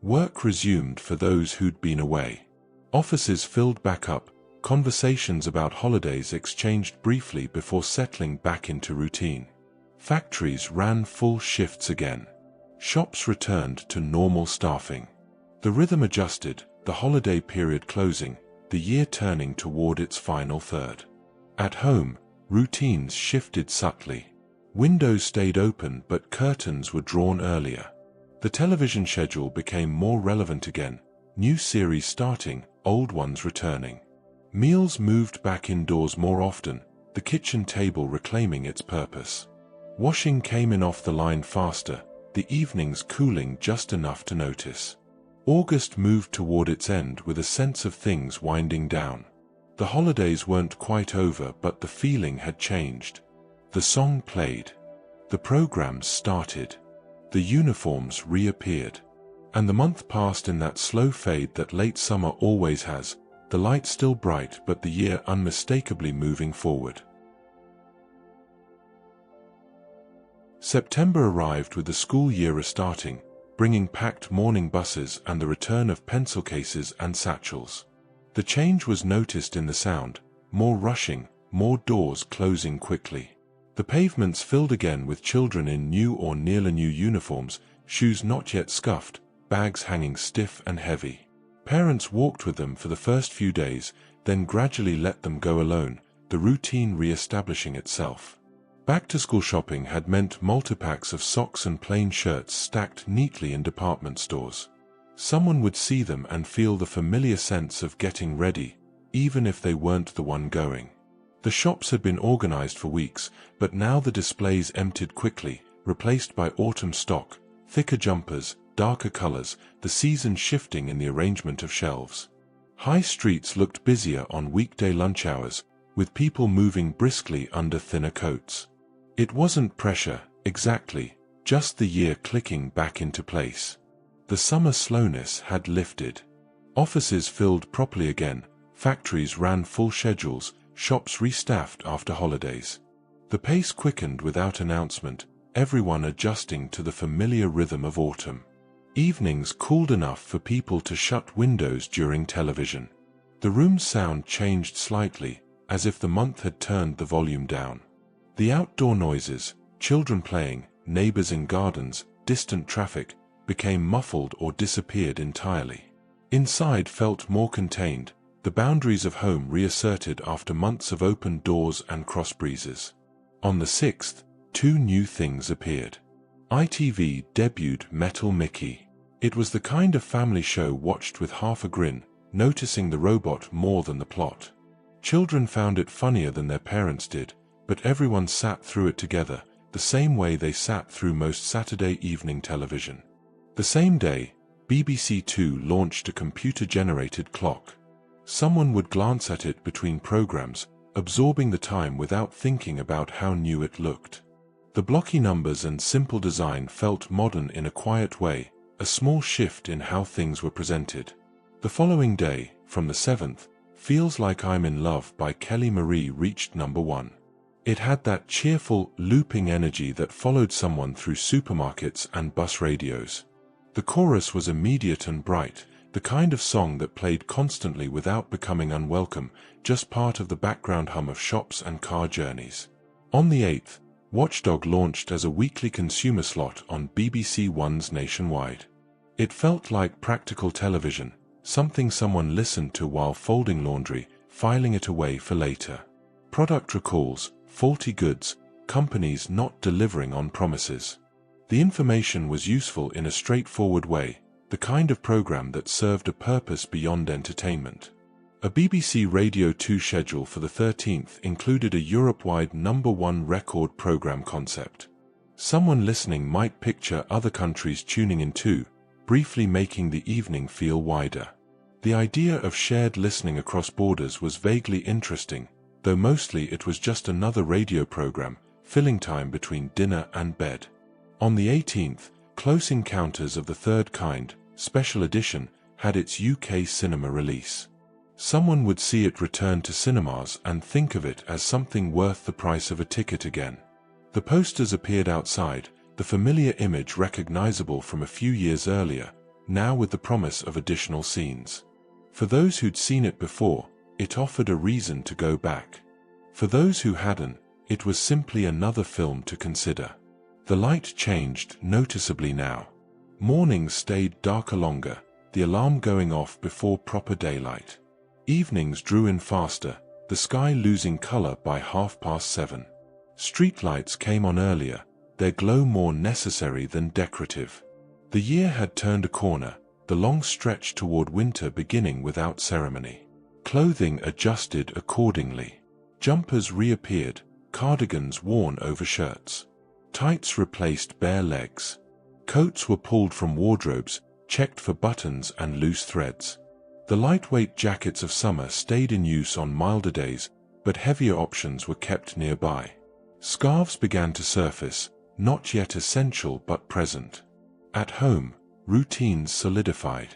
Work resumed for those who'd been away. Offices filled back up, conversations about holidays exchanged briefly before settling back into routine. Factories ran full shifts again. Shops returned to normal staffing. The rhythm adjusted, the holiday period closing, the year turning toward its final third. At home, routines shifted subtly. Windows stayed open but curtains were drawn earlier. The television schedule became more relevant again, new series starting, old ones returning. Meals moved back indoors more often, the kitchen table reclaiming its purpose. Washing came in off the line faster, the evenings cooling just enough to notice. August moved toward its end with a sense of things winding down. The holidays weren't quite over, but the feeling had changed. The song played. The programs started. The uniforms reappeared. And the month passed in that slow fade that late summer always has, the light still bright but the year unmistakably moving forward. September arrived with the school year restarting, bringing packed morning buses and the return of pencil cases and satchels. The change was noticed in the sound, more rushing, more doors closing quickly. The pavements filled again with children in new or nearly new uniforms, shoes not yet scuffed, bags hanging stiff and heavy. Parents walked with them for the first few days, then gradually let them go alone, the routine re-establishing itself. Back-to-school shopping had meant multi-packs of socks and plain shirts stacked neatly in department stores. Someone would see them and feel the familiar sense of getting ready, even if they weren't the one going. The shops had been organized for weeks, but now the displays emptied quickly, replaced by autumn stock, thicker jumpers, darker colors, the season shifting in the arrangement of shelves. High streets looked busier on weekday lunch hours, with people moving briskly under thinner coats. It wasn't pressure, exactly, just the year clicking back into place. The summer slowness had lifted. Offices filled properly again, factories ran full schedules, shops restaffed after holidays. The pace quickened without announcement, everyone adjusting to the familiar rhythm of autumn. Evenings cooled enough for people to shut windows during television. The room's sound changed slightly, as if the month had turned the volume down. The outdoor noises, children playing, neighbors in gardens, distant traffic, became muffled or disappeared entirely. Inside felt more contained, the boundaries of home reasserted after months of open doors and cross breezes. On the 6th, 2 new things appeared. ITV debuted Metal Mickey. It was the kind of family show watched with half a grin, noticing the robot more than the plot. Children found it funnier than their parents did, but everyone sat through it together, the same way they sat through most Saturday evening television. The same day, BBC Two launched a computer-generated clock. Someone would glance at it between programs, absorbing the time without thinking about how new it looked. The blocky numbers and simple design felt modern in a quiet way, a small shift in how things were presented. The following day, from the 7th, Feels Like I'm in Love by Kelly Marie reached #1. It had that cheerful, looping energy that followed someone through supermarkets and bus radios. The chorus was immediate and bright, the kind of song that played constantly without becoming unwelcome, just part of the background hum of shops and car journeys. On the 8th, Watchdog launched as a weekly consumer slot on BBC One's nationwide. It felt like practical television, something someone listened to while folding laundry, filing it away for later. Product recalls, faulty goods, companies not delivering on promises. The information was useful in a straightforward way, the kind of program that served a purpose beyond entertainment. A BBC Radio 2 schedule for the 13th included a Europe-wide #1 record program concept. Someone listening might picture other countries tuning in too, briefly making the evening feel wider. The idea of shared listening across borders was vaguely interesting, though mostly it was just another radio program, filling time between dinner and bed. On the 18th, Close Encounters of the Third Kind, Special Edition, had its UK cinema release. Someone would see it return to cinemas and think of it as something worth the price of a ticket again. The posters appeared outside, the familiar image recognizable from a few years earlier, now with the promise of additional scenes. For those who'd seen it before, it offered a reason to go back. For those who hadn't, it was simply another film to consider. The light changed noticeably now. Mornings stayed darker longer, the alarm going off before proper daylight. Evenings drew in faster, the sky losing color by 7:30. Streetlights came on earlier, their glow more necessary than decorative. The year had turned a corner, the long stretch toward winter beginning without ceremony. Clothing adjusted accordingly. Jumpers reappeared, cardigans worn over shirts. Tights replaced bare legs. Coats were pulled from wardrobes, checked for buttons and loose threads. The lightweight jackets of summer stayed in use on milder days, but heavier options were kept nearby. Scarves began to surface, not yet essential but present. At home, routines solidified.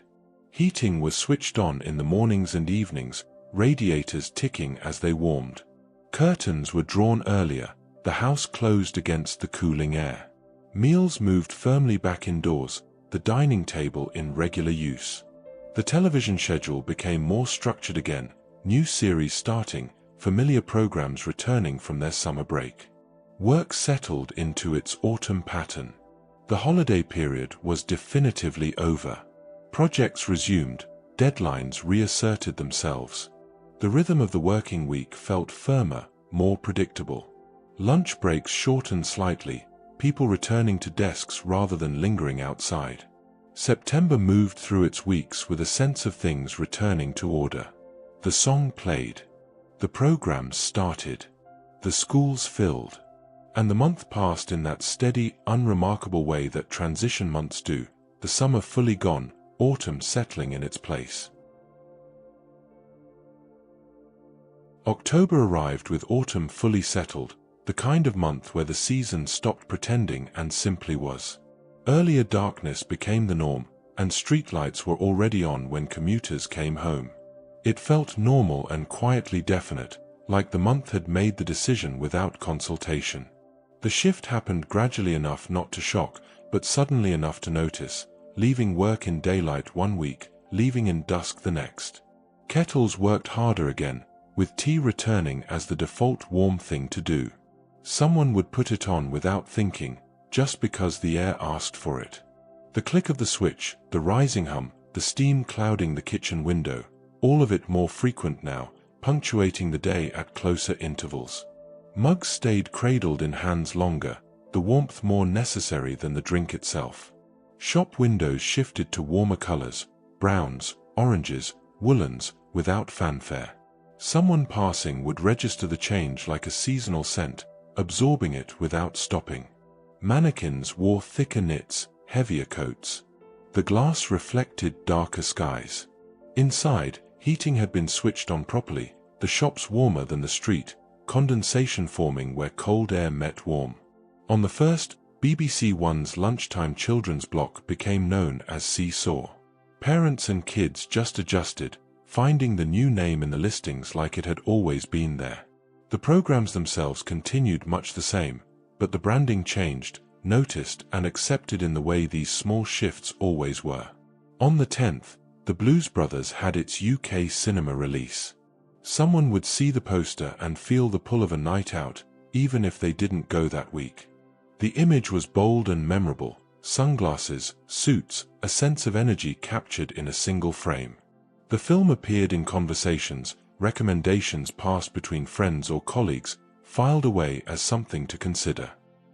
Heating was switched on in the mornings and evenings, radiators ticking as they warmed. Curtains were drawn earlier, the house closed against the cooling air. Meals moved firmly back indoors, the dining table in regular use. The television schedule became more structured again, new series starting, familiar programs returning from their summer break. Work settled into its autumn pattern. The holiday period was definitively over. Projects resumed, deadlines reasserted themselves. The rhythm of the working week felt firmer, more predictable. Lunch breaks shortened slightly, people returning to desks rather than lingering outside. September moved through its weeks with a sense of things returning to order. The song played. The programs started. The schools filled. And the month passed in that steady, unremarkable way that transition months do, the summer fully gone, autumn settling in its place. October arrived with autumn fully settled, the kind of month where the season stopped pretending and simply was. Earlier darkness became the norm, and streetlights were already on when commuters came home. It felt normal and quietly definite, like the month had made the decision without consultation. The shift happened gradually enough not to shock, but suddenly enough to notice, leaving work in daylight one week, leaving in dusk the next. Kettles worked harder again, with tea returning as the default warm thing to do. Someone would put it on without thinking, just because the air asked for it. The click of the switch, the rising hum, the steam clouding the kitchen window, all of it more frequent now, punctuating the day at closer intervals. Mugs stayed cradled in hands longer, the warmth more necessary than the drink itself. Shop windows shifted to warmer colors, browns, oranges, woolens, without fanfare. Someone passing would register the change like a seasonal scent, absorbing it without stopping. Mannequins wore thicker knits, heavier coats. The glass reflected darker skies. Inside, heating had been switched on properly, the shops warmer than the street, condensation forming where cold air met warm. On the 1st, BBC One's lunchtime children's block became known as Seesaw. Parents and kids just adjusted, finding the new name in the listings like it had always been there. The programs themselves continued much the same, but the branding changed, noticed and accepted in the way these small shifts always were. On the 10th, the Blues Brothers had its UK cinema release. Someone would see the poster and feel the pull of a night out, even if they didn't go that week. The image was bold and memorable: sunglasses, suits, a sense of energy captured in a single frame. The film appeared in conversations, recommendations passed between friends or colleagues, filed away as something to consider.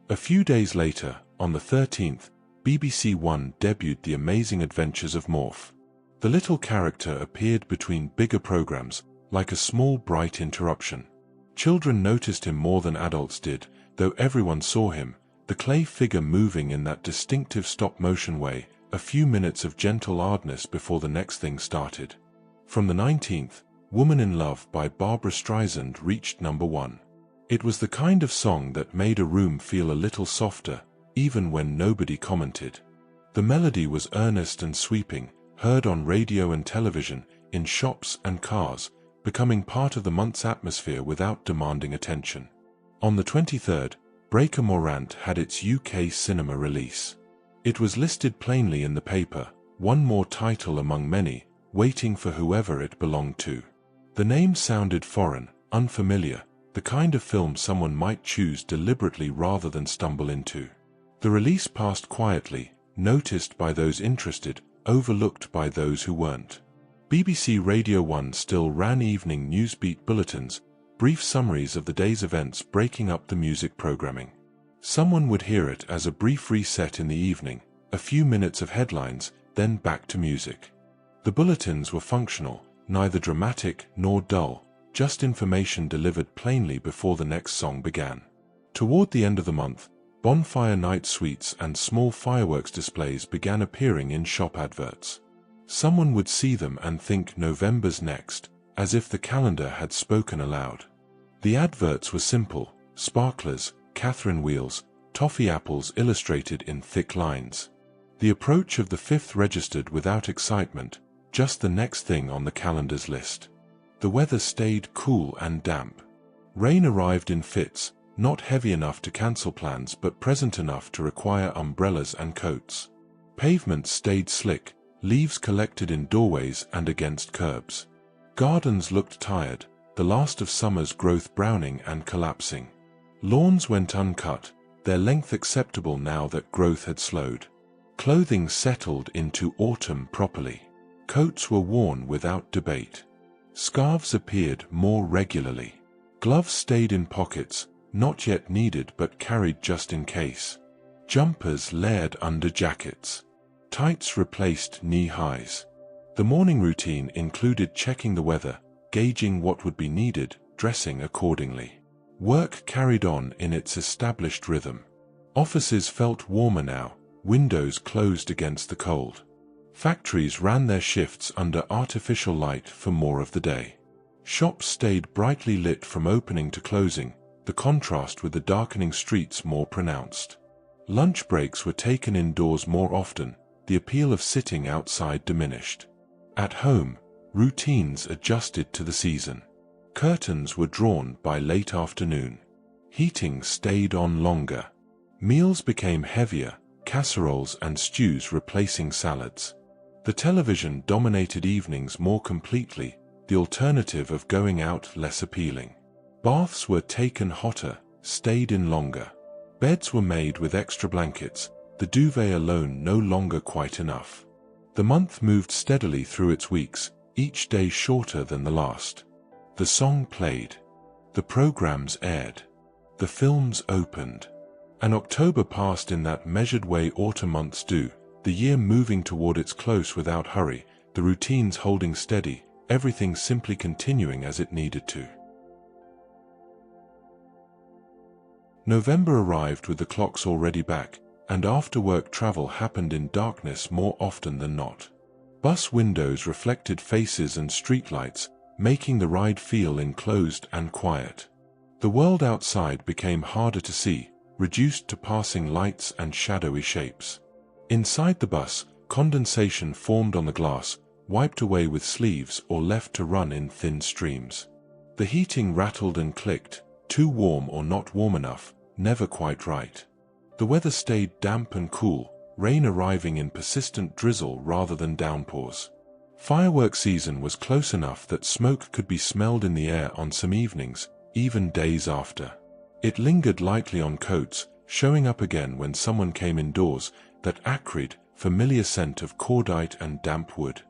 A few days later, on the 13th, BBC One debuted The Amazing Adventures of Morph. The little character appeared between bigger programs, like a small bright interruption. Children noticed him more than adults did, though everyone saw him, the clay figure moving in that distinctive stop-motion way, a few minutes of gentle hardness before the next thing started. From the 19th, Woman in Love by Barbra Streisand reached #1. It was the kind of song that made a room feel a little softer, even when nobody commented. The melody was earnest and sweeping, heard on radio and television, in shops and cars, becoming part of the month's atmosphere without demanding attention. On the 23rd, Breaker Morant had its UK cinema release. It was listed plainly in the paper, one more title among many, waiting for whoever it belonged to. The name sounded foreign, unfamiliar, the kind of film someone might choose deliberately rather than stumble into. The release passed quietly, noticed by those interested, overlooked by those who weren't. BBC Radio 1 still ran evening newsbeat bulletins, brief summaries of the day's events breaking up the music programming. Someone would hear it as a brief reset in the evening, a few minutes of headlines, then back to music. The bulletins were functional, neither dramatic nor dull, just information delivered plainly before the next song began. Toward the end of the month, bonfire night sweets and small fireworks displays began appearing in shop adverts. Someone would see them and think November's next, as if the calendar had spoken aloud. The adverts were simple: sparklers, Catherine wheels, toffee apples illustrated in thick lines. The approach of the 5th registered without excitement, just the next thing on the calendar's list. The weather stayed cool and damp. Rain arrived in fits, not heavy enough to cancel plans but present enough to require umbrellas and coats. Pavements stayed slick, leaves collected in doorways and against curbs. Gardens looked tired, the last of summer's growth browning and collapsing. Lawns went uncut, their length acceptable now that growth had slowed. Clothing settled into autumn properly. Coats were worn without debate. Scarves appeared more regularly. Gloves stayed in pockets, not yet needed but carried just in case. Jumpers layered under jackets. Tights replaced knee-highs. The morning routine included checking the weather, gauging what would be needed, dressing accordingly. Work carried on in its established rhythm. Offices felt warmer now, windows closed against the cold. Factories ran their shifts under artificial light for more of the day. Shops stayed brightly lit from opening to closing, the contrast with the darkening streets more pronounced. Lunch breaks were taken indoors more often, the appeal of sitting outside diminished. At home, routines adjusted to the season. Curtains were drawn by late afternoon. Heating stayed on longer. Meals became heavier, casseroles and stews replacing salads. The television dominated evenings more completely, the alternative of going out less appealing. Baths were taken hotter, stayed in longer. Beds were made with extra blankets, the duvet alone no longer quite enough. The month moved steadily through its weeks, each day shorter than the last. The song played. The programs aired. The films opened. And October passed in that measured way autumn months do, the year moving toward its close without hurry, the routines holding steady, everything simply continuing as it needed to. November arrived with the clocks already back, and after-work travel happened in darkness more often than not. Bus windows reflected faces and streetlights, making the ride feel enclosed and quiet. The world outside became harder to see, reduced to passing lights and shadowy shapes. Inside the bus, condensation formed on the glass, wiped away with sleeves or left to run in thin streams. The heating rattled and clicked, too warm or not warm enough, never quite right. The weather stayed damp and cool, rain arriving in persistent drizzle rather than downpours. Fireworks season was close enough that smoke could be smelled in the air on some evenings, even days after. It lingered lightly on coats, showing up again when someone came indoors, that acrid, familiar scent of cordite and damp wood.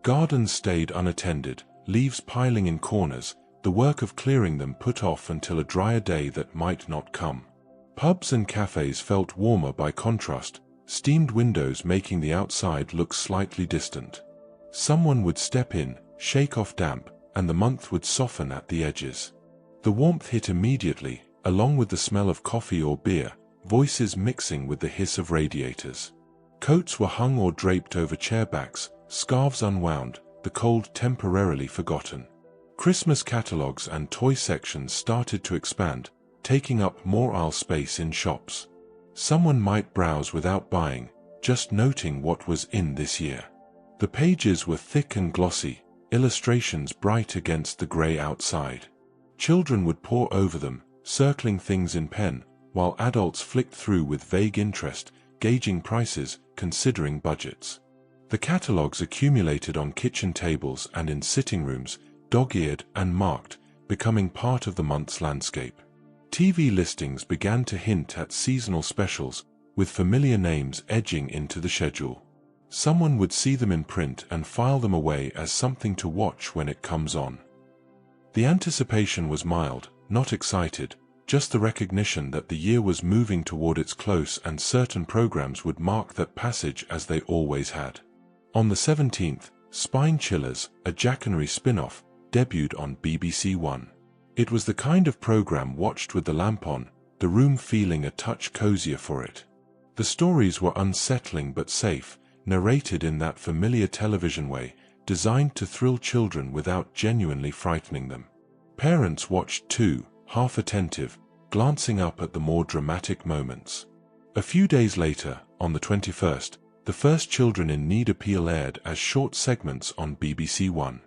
Gardens stayed unattended, leaves piling in corners, the work of clearing them put off until a drier day that might not come. Pubs and cafes felt warmer by contrast, steamed windows making the outside look slightly distant. Someone would step in, shake off damp, and the month would soften at the edges. The warmth hit immediately, along with the smell of coffee or beer, voices mixing with the hiss of radiators. Coats were hung or draped over chairbacks, scarves unwound, the cold temporarily forgotten. Christmas catalogs and toy sections started to expand, taking up more aisle space in shops. Someone might browse without buying, just noting what was in this year. The pages were thick and glossy, illustrations bright against the grey outside. Children would pore over them, circling things in pen, while adults flicked through with vague interest, gauging prices, considering budgets. The catalogs accumulated on kitchen tables and in sitting rooms, dog-eared and marked, becoming part of the month's landscape. TV listings began to hint at seasonal specials, with familiar names edging into the schedule. Someone would see them in print and file them away as something to watch when it comes on. The anticipation was mild, not excited, just the recognition that the year was moving toward its close and certain programs would mark that passage as they always had. On the 17th, Spine Chillers, a Jackanory spin-off, debuted on BBC One. It was the kind of program watched with the lamp on, the room feeling a touch cozier for it. The stories were unsettling but safe, narrated in that familiar television way, designed to thrill children without genuinely frightening them. Parents watched too, half attentive, glancing up at the more dramatic moments. A few days later, on the 21st, the first Children in Need appeal aired as short segments on BBC One.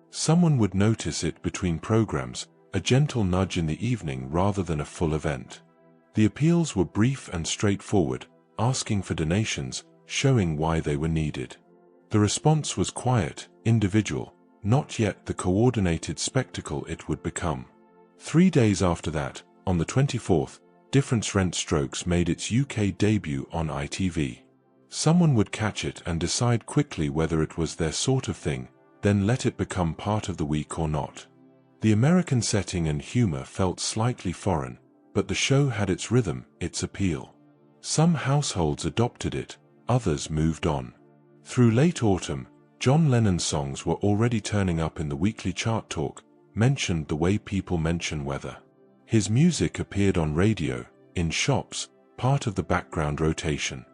Someone would notice it between programs, a gentle nudge in the evening rather than a full event. The appeals were brief and straightforward, asking for donations, showing why they were needed. The response was quiet, individual, not yet the coordinated spectacle it would become. 3 days after that, on the 24th, Difference Rent Strokes made its UK debut on ITV. Someone would catch it and decide quickly whether it was their sort of thing, then let it become part of the week or not. The American setting and humor felt slightly foreign, but the show had its rhythm, its appeal. Some households adopted it, others moved on. Through late autumn, John Lennon's songs were already turning up in the weekly chart talk, mentioned the way people mention weather. His music appeared on radio, in shops, part of the background rotation.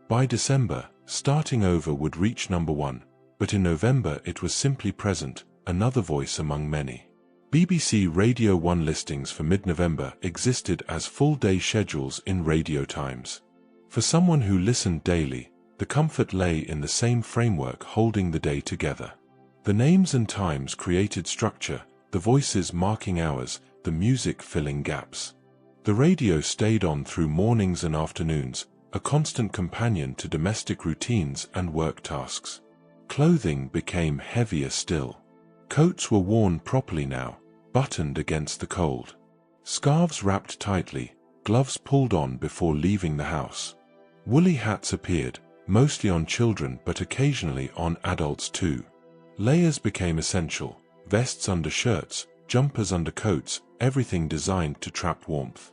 By December, Starting Over would reach #1, but in November it was simply present, another voice among many. BBC Radio 1 listings for mid-November existed as full-day schedules in Radio Times. For someone who listened daily, the comfort lay in the same framework holding the day together. The names and times created structure, the voices marking hours, the music filling gaps. The radio stayed on through mornings and afternoons, a constant companion to domestic routines and work tasks. Clothing became heavier still. Coats were worn properly now, buttoned against the cold. Scarves wrapped tightly, gloves pulled on before leaving the house. Woolly hats appeared, mostly on children but occasionally on adults too. Layers became essential, vests under shirts, jumpers under coats, everything designed to trap warmth.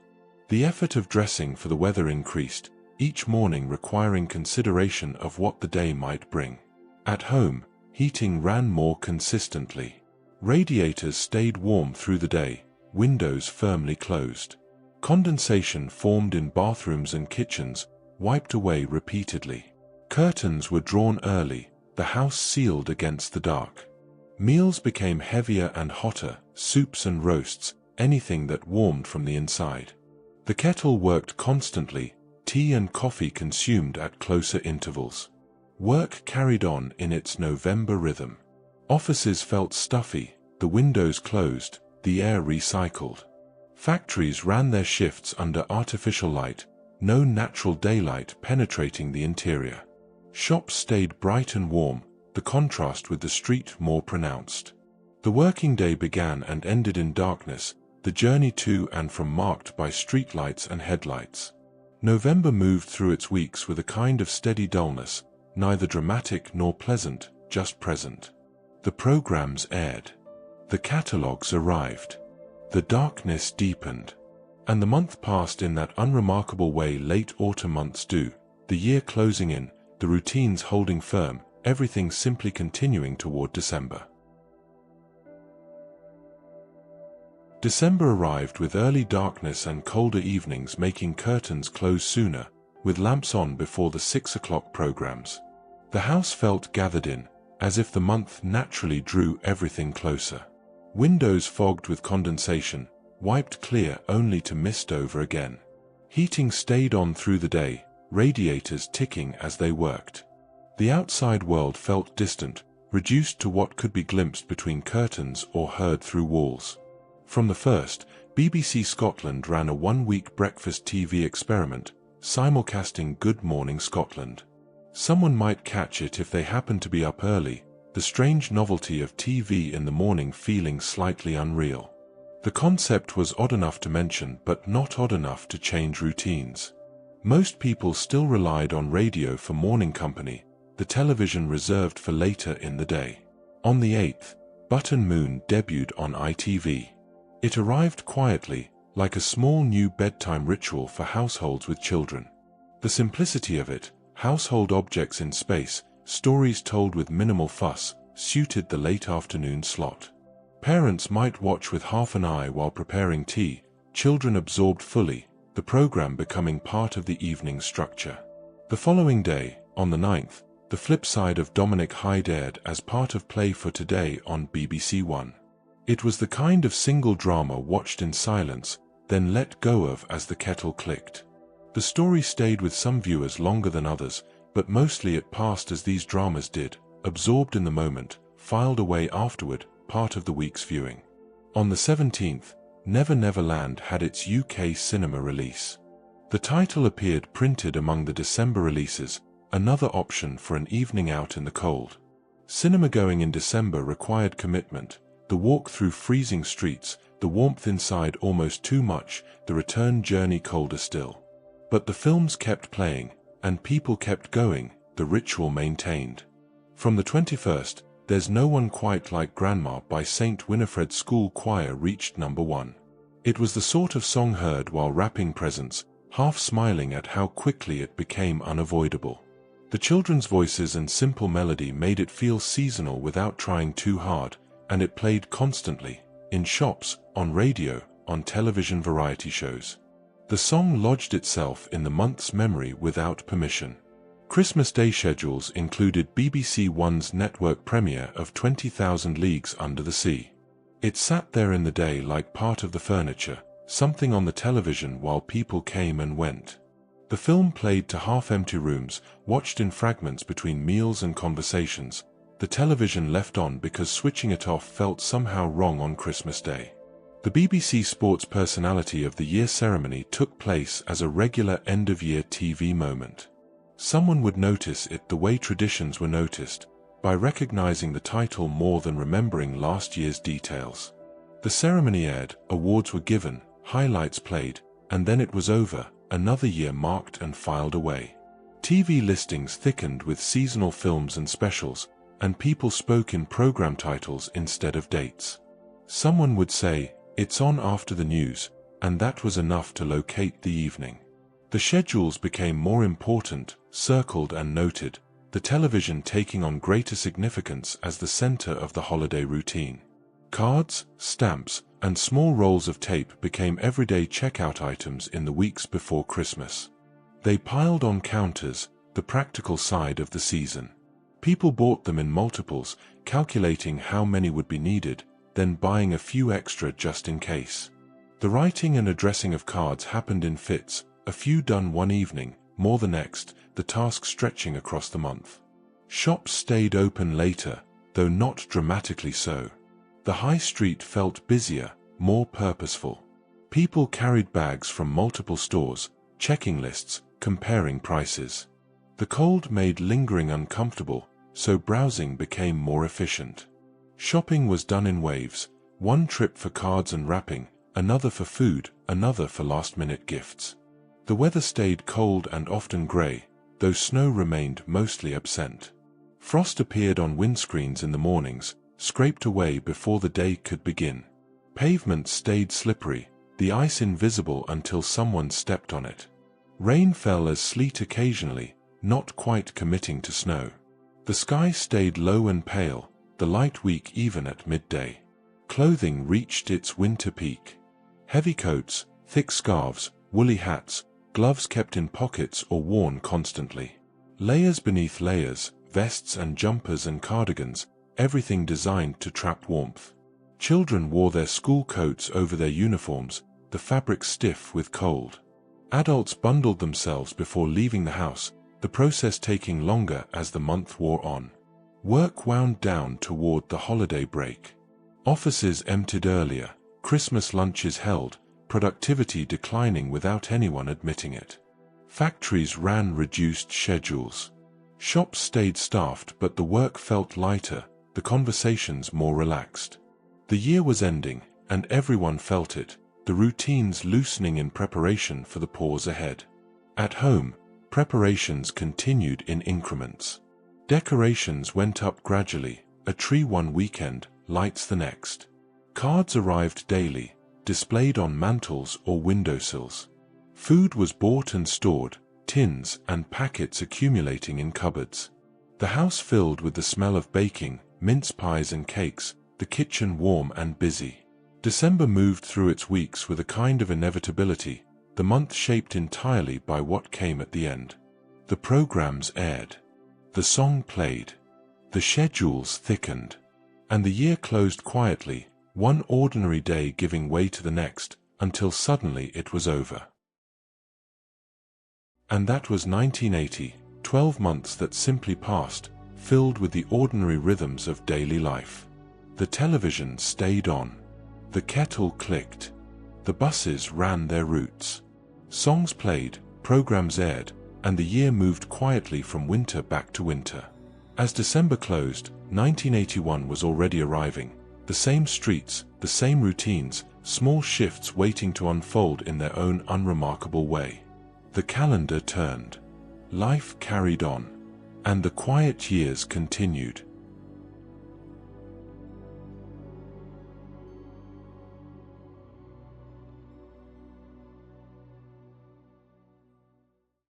The effort of dressing for the weather increased, each morning requiring consideration of what the day might bring. At home, heating ran more consistently. Radiators stayed warm through the day, windows firmly closed. Condensation formed in bathrooms and kitchens, wiped away repeatedly. Curtains were drawn early, the house sealed against the dark. Meals became heavier and hotter, soups and roasts, anything that warmed from the inside. The kettle worked constantly, tea and coffee consumed at closer intervals. Work carried on in its November rhythm. Offices felt stuffy, the windows closed, the air recycled. Factories ran their shifts under artificial light, no natural daylight penetrating the interior. Shops stayed bright and warm, the contrast with the street more pronounced. The working day began and ended in darkness, the journey to and from marked by streetlights and headlights. November moved through its weeks with a kind of steady dullness, neither dramatic nor pleasant, just present. The programs aired. The catalogues arrived. The darkness deepened. And the month passed in that unremarkable way late autumn months do, the year closing in, the routines holding firm, everything simply continuing toward December. December arrived with early darkness and colder evenings making curtains close sooner, with lamps on before the 6 o'clock programs. The house felt gathered in, as if the month naturally drew everything closer. Windows fogged with condensation, wiped clear only to mist over again. Heating stayed on through the day, radiators ticking as they worked. The outside world felt distant, reduced to what could be glimpsed between curtains or heard through walls. From the first, BBC Scotland ran a one-week breakfast TV experiment, simulcasting Good Morning Scotland. Someone might catch it if they happened to be up early, the strange novelty of TV in the morning feeling slightly unreal. The concept was odd enough to mention but not odd enough to change routines. Most people still relied on radio for morning company, the television reserved for later in the day. On the 8th, Button Moon debuted on ITV. It arrived quietly, like a small new bedtime ritual for households with children. The simplicity of it, household objects in space, stories told with minimal fuss, suited the late afternoon slot. Parents might watch with half an eye while preparing tea, children absorbed fully, the program becoming part of the evening structure. The following day, on the 9th, the flip side of Dominic Hyde aired as part of Play for Today on BBC One. It was the kind of single drama watched in silence, then let go of as the kettle clicked. The story stayed with some viewers longer than others, but mostly it passed as these dramas did, absorbed in the moment, filed away afterward, part of the week's viewing. On the 17th, Never Never Land had its UK cinema release. The title appeared printed among the December releases, another option for an evening out in the cold. Cinema going in December required commitment, the walk through freezing streets, the warmth inside almost too much, the return journey colder still. But the films kept playing, and people kept going, the ritual maintained. From the 21st, There's No One Quite Like Grandma by St. Winifred's School Choir reached number 1. It was the sort of song heard while wrapping presents, half smiling at how quickly it became unavoidable. The children's voices and simple melody made it feel seasonal without trying too hard, and it played constantly, in shops, on radio, on television variety shows. The song lodged itself in the month's memory without permission. Christmas Day schedules included BBC One's network premiere of 20,000 Leagues Under the Sea. It sat there in the day like part of the furniture, something on the television while people came and went. The film played to half-empty rooms, watched in fragments between meals and conversations. The television left on because switching it off felt somehow wrong on Christmas Day. The BBC Sports Personality of the Year ceremony took place as a regular end-of-year TV moment. Someone would notice it the way traditions were noticed, by recognizing the title more than remembering last year's details. The ceremony aired, awards were given, highlights played, and then it was over, another year marked and filed away. TV listings thickened with seasonal films and specials, and people spoke in program titles instead of dates. Someone would say, "It's on after the news," and that was enough to locate the evening. The schedules became more important, circled and noted, the television taking on greater significance as the center of the holiday routine. Cards, stamps, and small rolls of tape became everyday checkout items in the weeks before Christmas. They piled on counters, the practical side of the season. People bought them in multiples, calculating how many would be needed, then buying a few extra just in case. The writing and addressing of cards happened in fits, a few done one evening, more the next, the task stretching across the month. Shops stayed open later, though not dramatically so. The high street felt busier, more purposeful. People carried bags from multiple stores, checking lists, comparing prices. The cold made lingering uncomfortable, so browsing became more efficient. Shopping was done in waves, one trip for cards and wrapping, another for food, another for last-minute gifts. The weather stayed cold and often grey, though snow remained mostly absent. Frost appeared on windscreens in the mornings, scraped away before the day could begin. Pavements stayed slippery, the ice invisible until someone stepped on it. Rain fell as sleet occasionally, not quite committing to snow. The sky stayed low and pale, the light weak even at midday. Clothing reached its winter peak. Heavy coats, thick scarves, woolly hats, gloves kept in pockets or worn constantly. Layers beneath layers, vests and jumpers and cardigans, everything designed to trap warmth. Children wore their school coats over their uniforms, the fabric stiff with cold. Adults bundled themselves before leaving the house, the process taking longer as the month wore on. Work wound down toward the holiday break. Offices emptied earlier, Christmas lunches held, productivity declining without anyone admitting it. Factories ran reduced schedules. Shops stayed staffed, but the work felt lighter, the conversations more relaxed. The year was ending, and everyone felt it, the routines loosening in preparation for the pause ahead. At home, preparations continued in increments. Decorations went up gradually, a tree one weekend, lights the next. Cards arrived daily, displayed on mantels or windowsills. Food was bought and stored, tins and packets accumulating in cupboards. The house filled with the smell of baking, mince pies and cakes, the kitchen warm and busy. December moved through its weeks with a kind of inevitability, the month shaped entirely by what came at the end. The programs aired. The song played. The schedules thickened. And the year closed quietly, one ordinary day giving way to the next, until suddenly it was over. And that was 1980, 12 months that simply passed, filled with the ordinary rhythms of daily life. The television stayed on. The kettle clicked. The buses ran their routes. Songs played, programs aired, and the year moved quietly from winter back to winter. As December closed, 1981 was already arriving. The same streets, the same routines, small shifts waiting to unfold in their own unremarkable way. The calendar turned. Life carried on. And the quiet years continued.